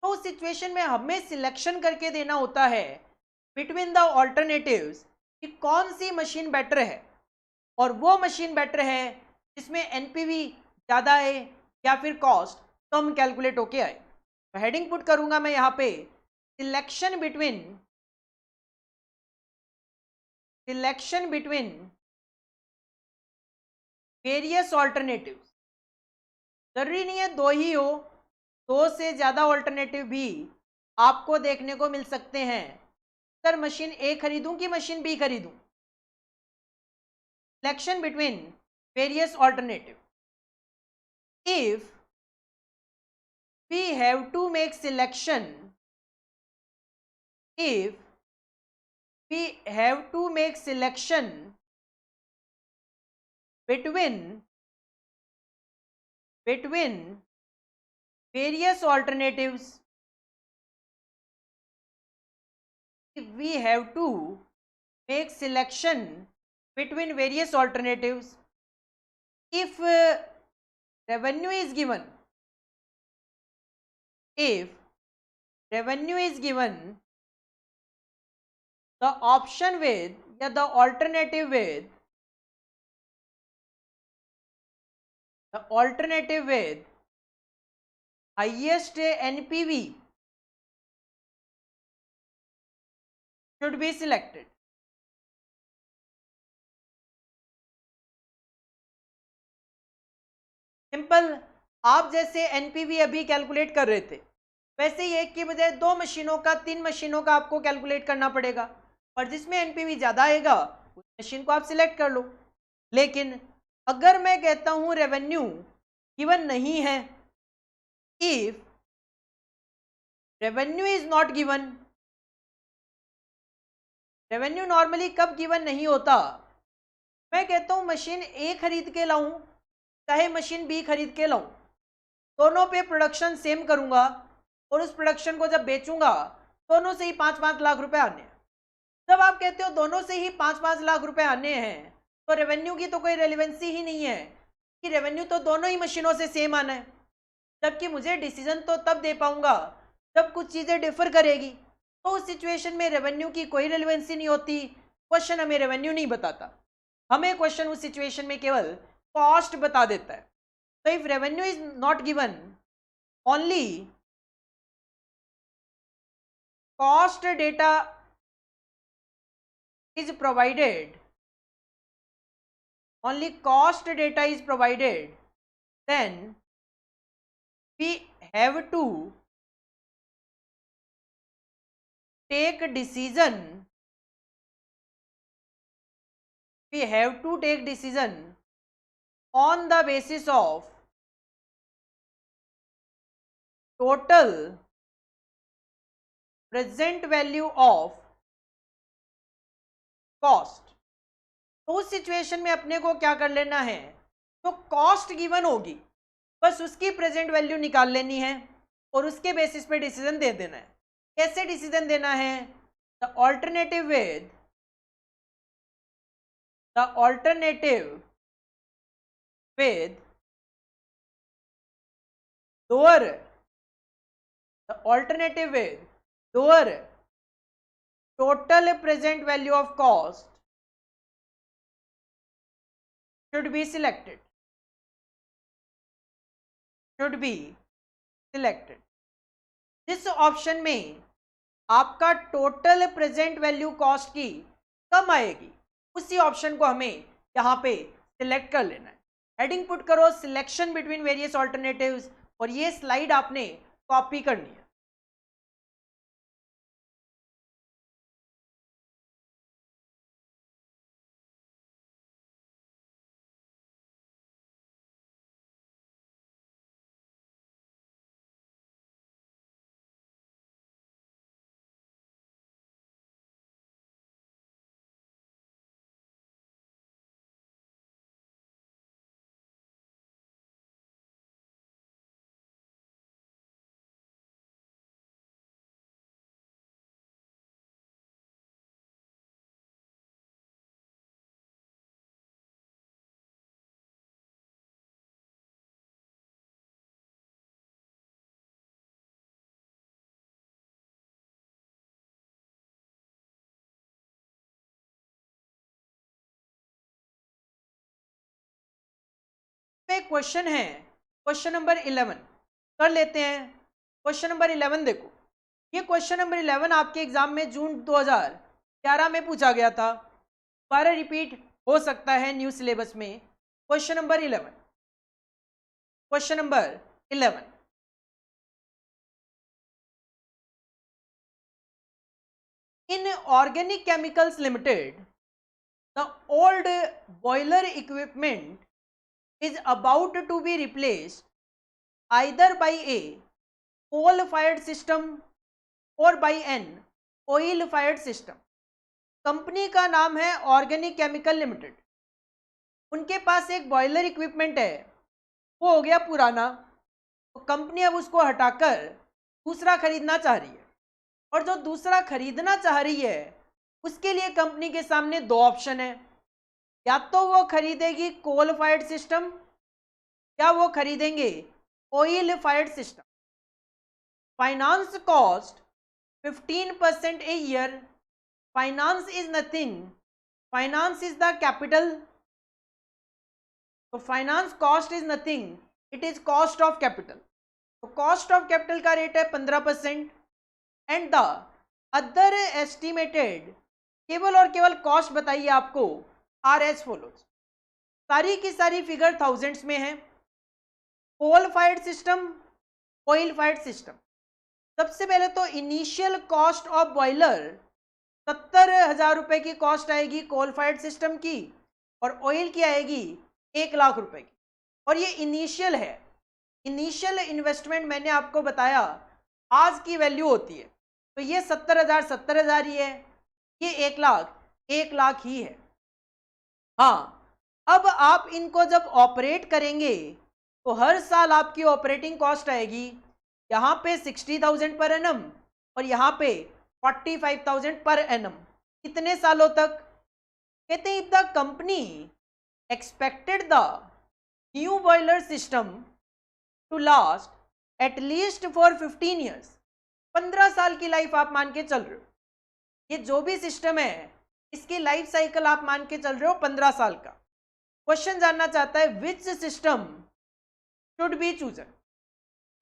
तो उस सिचुएशन में हमें सिलेक्शन करके देना होता है बिटवीन द ऑल्टरनेटिव्स कि कौन सी मशीन बेटर है, और वो मशीन बेटर है जिसमें एनपीवी ज़्यादा है या फिर कॉस्ट कम कैलकुलेट होके आए। तो हेडिंग पुट करूंगा मैं यहाँ पे सिलेक्शन बिटवीन वेरियस ऑल्टरनेटिव्स। जरूरी नहीं है दो ही हो, दो से ज़्यादा ऑल्टरनेटिव भी आपको देखने को मिल सकते हैं। सर मशीन ए खरीदूं कि मशीन बी खरीदूं? Selection between various alternative. If we have to make selection, if we have to make selection between various alternatives, if we have to make selection between various alternatives, if revenue is given, if revenue is given, the option with या the alternative with highest NPV should be selected. Simple, आप जैसे NPV अभी calculate कर रहे थे, वैसे ही एक की बजाय 2 मशीनों का 3 मशीनों का आपको कैलकुलेट करना पड़ेगा, और जिसमें एनपीवी ज़्यादा आएगा उस मशीन को आप सिलेक्ट कर लो। लेकिन अगर मैं कहता हूँ रेवेन्यू गिवन नहीं है, if revenue is not given, revenue normally कब गिवन नहीं होता, मैं कहता हूँ मशीन ए खरीद के लाऊं चाहे मशीन बी खरीद के लाऊं, दोनों पे प्रोडक्शन सेम करूंगा और उस प्रोडक्शन को जब बेचूंगा दोनों से ही 5-5 लाख रुपए आने हैं। जब आप कहते हो दोनों से ही 5-5 लाख रुपए आने हैं, तो रेवेन्यू की तो कोई रेलिवेंसी ही नहीं है कि रेवेन्यू तो दोनों ही मशीनों से सेम आना है। जबकि मुझे डिसीजन तो तब दे पाऊंगा जब कुछ चीज़ें डिफर करेगी, तो उस सिचुएशन में रेवेन्यू की कोई रेलिवेंसी नहीं होती, क्वेश्चन हमें रेवेन्यू नहीं बताता, हमें क्वेश्चन उस सिचुएशन में केवल कॉस्ट बता देता है। तो if revenue is not given, only cost data is provided, only cost data is provided, then we have to take decision, we have to take decision on the basis of total present value of cost. तो उस situation में अपने को क्या कर लेना है, तो कॉस्ट गिवन होगी बस उसकी प्रेजेंट वैल्यू निकाल लेनी है और उसके बेसिस पे डिसीजन दे देना है। कैसे डिसीजन देना है, the alternative with lower total present value of cost should be selected, जिस ऑप्शन में आपका टोटल प्रेजेंट वैल्यू कॉस्ट की कम आएगी उसी ऑप्शन को हमें यहाँ पे सिलेक्ट कर लेना है। हेडिंग पुट करो सिलेक्शन बिटवीन वेरियस ऑल्टरनेटिव्स, और ये स्लाइड आपने कॉपी करनी है। एक क्वेश्चन है, क्वेश्चन नंबर 11 कर लेते हैं। क्वेश्चन नंबर 11 देखो, ये क्वेश्चन नंबर 11 आपके एग्जाम में जून 2011 में पूछा गया था, दोबारा रिपीट हो सकता है न्यू सिलेबस में। Question number 11, in organic chemicals limited the old boiler equipment is about to be replaced either by a coal fired system or by an oil fired system। Company का नाम है organic chemical limited, उनके पास एक boiler equipment है, वो हो गया पुराना, तो कंपनी अब उसको हटाकर दूसरा खरीदना चाह रही है, और जो दूसरा खरीदना चाह रही है उसके लिए कंपनी के सामने दो ऑप्शन है, या तो वो खरीदेगी कोल फायर्ड सिस्टम या वो खरीदेंगे oil fired system. Finance cost 15% a year, finance is nothing, finance is the capital, तो finance cost is nothing, it is cost of capital. तो कॉस्ट ऑफ कैपिटल का रेट है 15% एंड द अदर एस्टिमेटेड केवल और केवल cost बताइए आपको are as follows. सारी की सारी फिगर थाउजेंड्स में है। Coal fired system, oil fired system. सबसे पहले तो इनिशियल कॉस्ट ऑफ बॉयलर 70,000 रुपए की कॉस्ट आएगी कोल फायर्ड सिस्टम की, और ऑयल की आएगी 1,00,000 रुपए की। और ये इनिशियल है। इनिशियल इन्वेस्टमेंट मैंने आपको बताया आज की वैल्यू होती है, तो ये 70,000 ही है, ये 1,00,000 ही है। हाँ, अब आप इनको जब ऑपरेट करेंगे तो हर साल आपकी ऑपरेटिंग कॉस्ट आएगी यहाँ पे 60,000 पर एनम और यहाँ पे 45,000 पर एनम। कितने सालों तक? कहते हैं if the company expected the new boiler system to last at least for 15 years. 15 साल की लाइफ आप मान के चल रहे हो। ये जो भी सिस्टम है इसकी लाइफ साइकिल आप मान के चल रहे हो 15 साल का। क्वेश्चन जानना चाहता है which system should be chosen,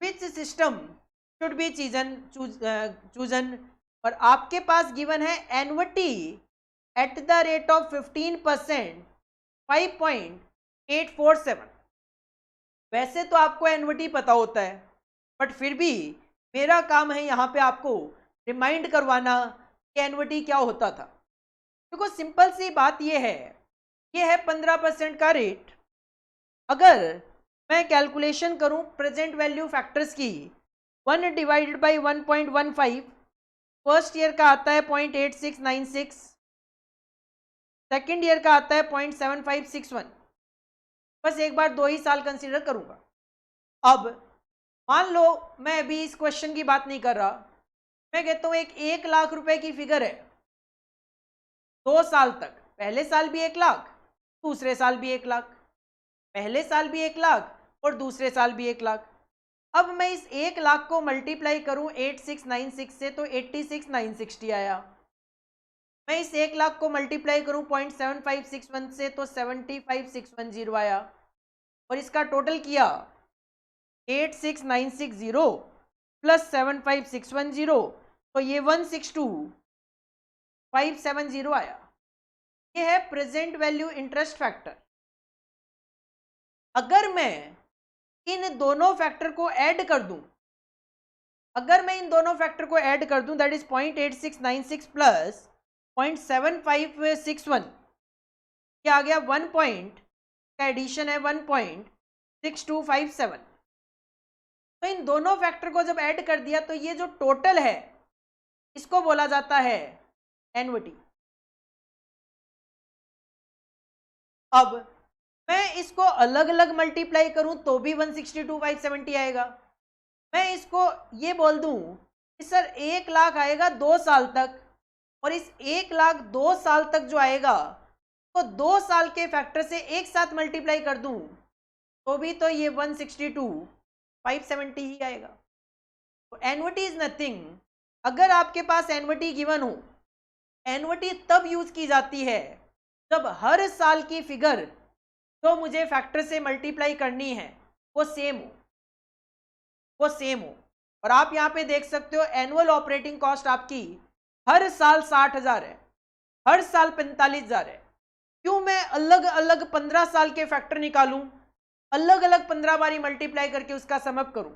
which system should be chosen. और आपके पास गिवन है annuity eight the rate of 15%, 5.847। वैसे तो आपको एन्युटी पता होता है, बट फिर भी मेरा काम है यहाँ पे आपको रिमाइंड करवाना कि एन्युटी क्या होता था। देखो सिंपल सी बात ये है 15% का रेट। अगर मैं कैलकुलेशन करूं प्रेजेंट वैल्यू फैक्टर्स की, 1 डिवाइडेड बाई 1.15, फर्स्ट ईयर का आता है 0.8696, सेकेंड ईयर का आता है 0.7561। बस एक बार 2 ही साल कंसीडर करूंगा। अब मान लो मैं अभी इस क्वेश्चन की बात नहीं कर रहा, मैं कहता हूं एक 1,00,000 रुपए की फिगर है 2 साल तक। पहले साल भी 1,00,000, दूसरे साल भी 1,00,000, पहले साल भी 1,00,000 और दूसरे साल भी 1,00,000। अब मैं इस 1,00,000 को मल्टीप्लाई करूं 8696 से तो 86,960 आया। मैं इस 1,00,000 को मल्टीप्लाई करूं 0.7561 से तो 75,610 आया। और इसका टोटल किया 86,960 प्लस 75,610, तो ये 162,570 आया। ये है प्रेजेंट वैल्यू इंटरेस्ट फैक्टर। अगर मैं इन दोनों फैक्टर को ऐड कर दूं, दैट इज 0.8696 प्लस 0.7561, क्या आ गया 1 पॉइंट का एडिशन है 1.6257। तो इन दोनों फैक्टर को जब ऐड कर दिया तो ये जो टोटल है इसको बोला जाता है एन्युटी। अब मैं इसको अलग अलग मल्टीप्लाई करूं तो भी 162,570 आएगा। मैं इसको ये बोल दूं कि सर 1,00,000 आएगा 2 साल तक, और इस 1,00,000 2 साल तक जो आएगा तो 2 साल के फैक्टर से एक साथ मल्टीप्लाई कर दूं तो भी तो ये 162,570 ही आएगा। तो एन्युटी इज नथिंग। अगर आपके पास एन्युटी गिवन हो, एन्युटी तब यूज की जाती है जब हर साल की फिगर तो मुझे फैक्टर से मल्टीप्लाई करनी है वो सेम हो। और आप यहाँ पे देख सकते हो एनुअल ऑपरेटिंग कॉस्ट आपकी हर साल 60,000 है, हर साल 45,000 है। क्यों मैं अलग अलग 15 साल के फैक्टर निकालूं, अलग अलग 15 बारी मल्टीप्लाई करके उसका सम अप करूं?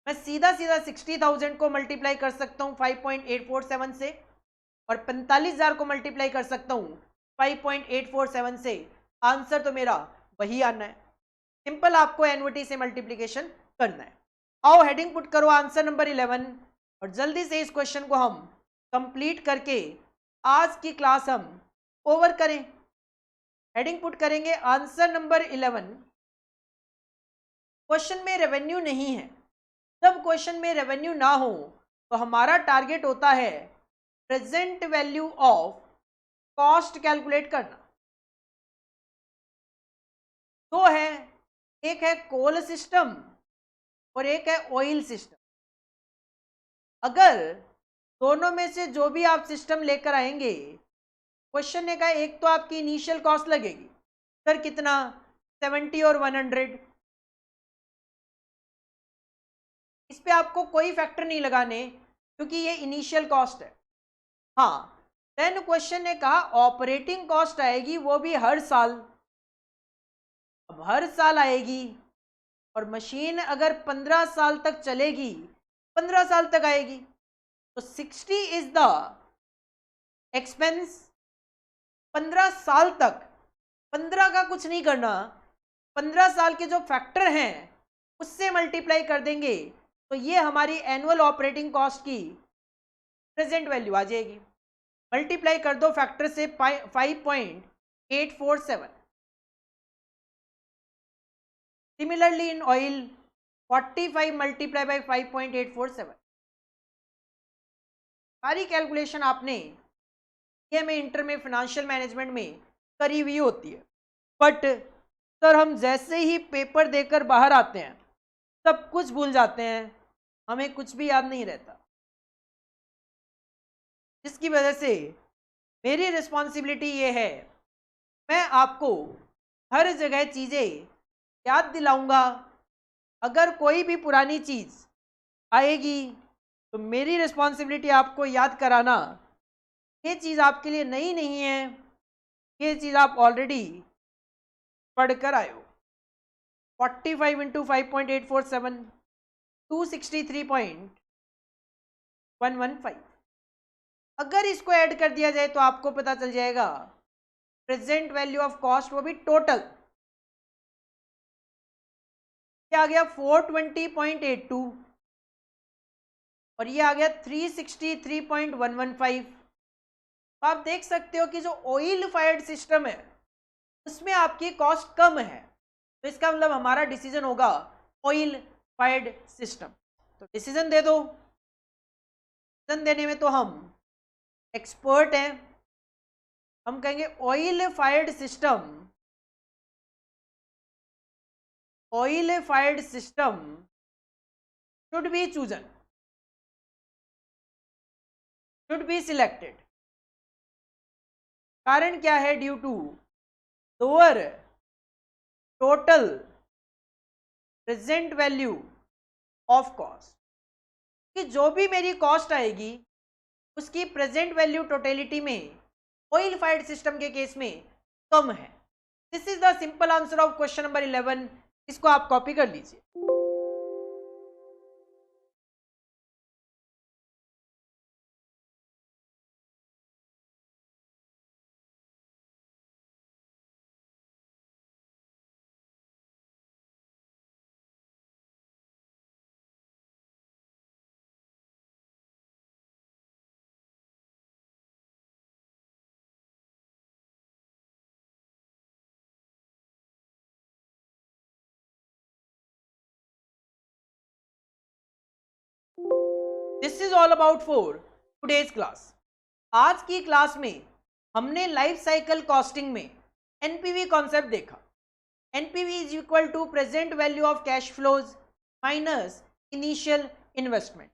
मैं सीधा 60,000 को मल्टीप्लाई कर सकता हूं 5.847 से, और 45,000 को मल्टीप्लाई कर सकता हूं 5.847 से। आंसर तो मेरा वही आना है। सिंपल आपको एन्युटी से मल्टीप्लीकेशन करना है। आओ हेडिंग पुट करो आंसर नंबर 11, और जल्दी से इस क्वेश्चन को हम कंप्लीट करके आज की क्लास हम ओवर करें। हेडिंग पुट करेंगे आंसर नंबर 11। क्वेश्चन में रेवेन्यू नहीं है। जब क्वेश्चन में रेवेन्यू ना हो तो हमारा टारगेट होता है present value of cost calculate करना। दो है, एक है कोल सिस्टम और एक है ऑयल सिस्टम। अगर दोनों में से जो भी आप सिस्टम लेकर आएंगे, क्वेश्चन ने कहा एक तो आपकी इनिशियल कॉस्ट लगेगी, सर कितना, 70 और 100। इस पे आपको कोई फैक्टर नहीं लगाने क्योंकि ये इनिशियल कॉस्ट है। हाँ, देन क्वेश्चन ने कहा ऑपरेटिंग कॉस्ट आएगी वो भी हर साल। अब हर साल आएगी और मशीन अगर 15 साल तक चलेगी, 15 साल तक आएगी, तो 60 इज द एक्सपेंस। 15 साल तक, 15 का कुछ नहीं करना, 15 साल के जो फैक्टर हैं उससे मल्टीप्लाई कर देंगे तो ये हमारी एनुअल ऑपरेटिंग कॉस्ट की प्रेजेंट वैल्यू आ जाएगी। मल्टीप्लाई कर दो फैक्टर से 5.847। Similarly in oil 45 multiply by 5.847। सारी कैलकुलेशन आपने ये में इंटर में फाइनेंशियल मैनेजमेंट में करी हुई होती है, बट सर हम जैसे ही पेपर देकर बाहर आते हैं सब कुछ भूल जाते हैं, हमें कुछ भी याद नहीं रहता, जिसकी वजह से मेरी रिस्पॉन्सिबिलिटी ये है मैं आपको हर जगह चीज़ें याद दिलाऊंगा। अगर कोई भी पुरानी चीज़ आएगी तो मेरी रिस्पॉन्सिबिलिटी आपको याद कराना। ये चीज़ आपके लिए नई नहीं है, ये चीज़ आप ऑलरेडी पढ़कर आए हो। 45 इंटू 5.847 263.115। अगर इसको ऐड कर दिया जाए तो आपको पता चल जाएगा प्रेजेंट वैल्यू ऑफ कॉस्ट, वो भी टोटल क्या आ गया 420.82 और ये आ गया 363.115। तो आप देख सकते हो कि जो ऑयल फायर्ड सिस्टम है उसमें आपकी कॉस्ट कम है, तो इसका मतलब हमारा डिसीजन होगा ऑयल फायर्ड सिस्टम। तो डिसीजन दे दो, डिसीजन देने में तो हम एक्सपर्ट हैं, हम कहेंगे oil fired system, oil fired system should be chosen, should be selected. कारण क्या है? Due to lower total present value of cost, कि जो भी मेरी कॉस्ट आएगी उसकी प्रेजेंट वैल्यू टोटलिटी में ऑयल फायर्ड सिस्टम के केस में कम है। This is the simple answer of question number 11। इसको आप कॉपी कर लीजिए। This is all about for today's class. आज की क्लास में हमने लाइफ साइकिल कॉस्टिंग में एनपीवी कॉन्सेप्ट देखा। NPV is equal to present value of cash flows minus initial investment.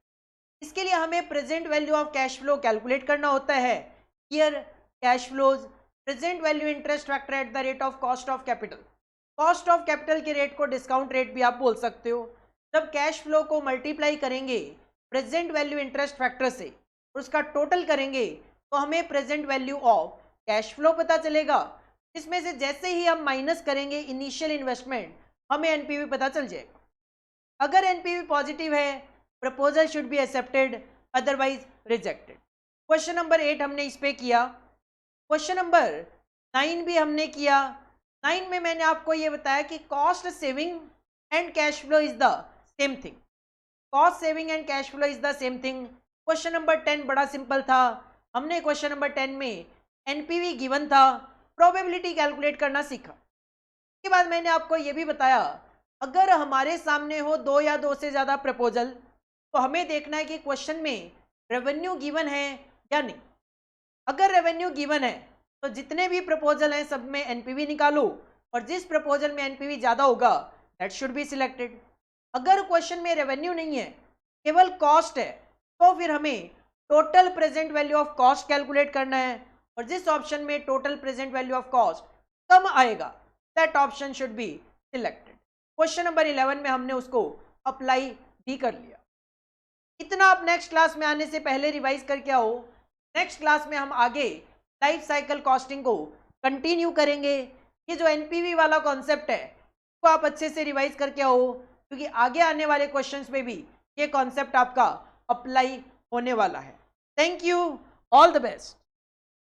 इसके लिए हमें present value of cash flow calculate करना होता है। Year cash flows, present value interest factor at the rate of cost of capital. कॉस्ट of capital के rate को discount rate भी आप बोल सकते हो। जब कैश फ्लो को मल्टीप्लाई करेंगे प्रेजेंट वैल्यू इंटरेस्ट फैक्टर से और उसका टोटल करेंगे तो हमें present value of cash flow पता चलेगा। इसमें से जैसे ही हम माइनस करेंगे इनिशियल इन्वेस्टमेंट, हमें एनपीवी पता चल जाएगा। अगर एनपीवी पॉजिटिव है, proposal should be accepted, otherwise rejected. Question number 8 हमने इस पे किया। क्वेश्चन नंबर 9 भी हमने किया। 9 में मैंने आपको ये बताया कि cost saving and cash flow is the same thing. Cost saving and cash flow is the same thing. Question number 10 बड़ा सिंपल था। हमने क्वेश्चन नंबर 10 में एनपीवी गिवन था, प्रोबेबिलिटी कैलकुलेट करना सीखा। उसके बाद मैंने आपको ये भी बताया अगर हमारे सामने हो 2 या 2 से ज़्यादा प्रपोजल तो हमें देखना है कि क्वेश्चन में रेवेन्यू गिवन है या नहीं। अगर रेवेन्यू गिवन है तो जितने भी प्रपोजल हैं सब में एनपीवी निकालो और जिस प्रपोजल में एनपीवी ज़्यादा होगा दैट शुड बी सिलेक्टेड। अगर क्वेश्चन में रेवेन्यू नहीं है, केवल कॉस्ट है, तो फिर हमें total present value of cost calculate करना है और जिस ऑप्शन में total present value of cost कम आएगा that option should be selected. Question number 11 में हमने उसको अप्लाई भी कर लिया। इतना आप नेक्स्ट क्लास में आने से पहले रिवाइज करके आओ नेक्स्ट क्लास में हम आगे लाइफ साइकिल कॉस्टिंग को कंटिन्यू करेंगे। ये जो एनपीवी वाला कॉन्सेप्ट है वो आप अच्छे से रिवाइज करके आओ, क्योंकि आगे आने वाले क्वेश्चंस में भी ये कॉन्सेप्ट आपका अप्लाई होने वाला है। Thank you, all the best.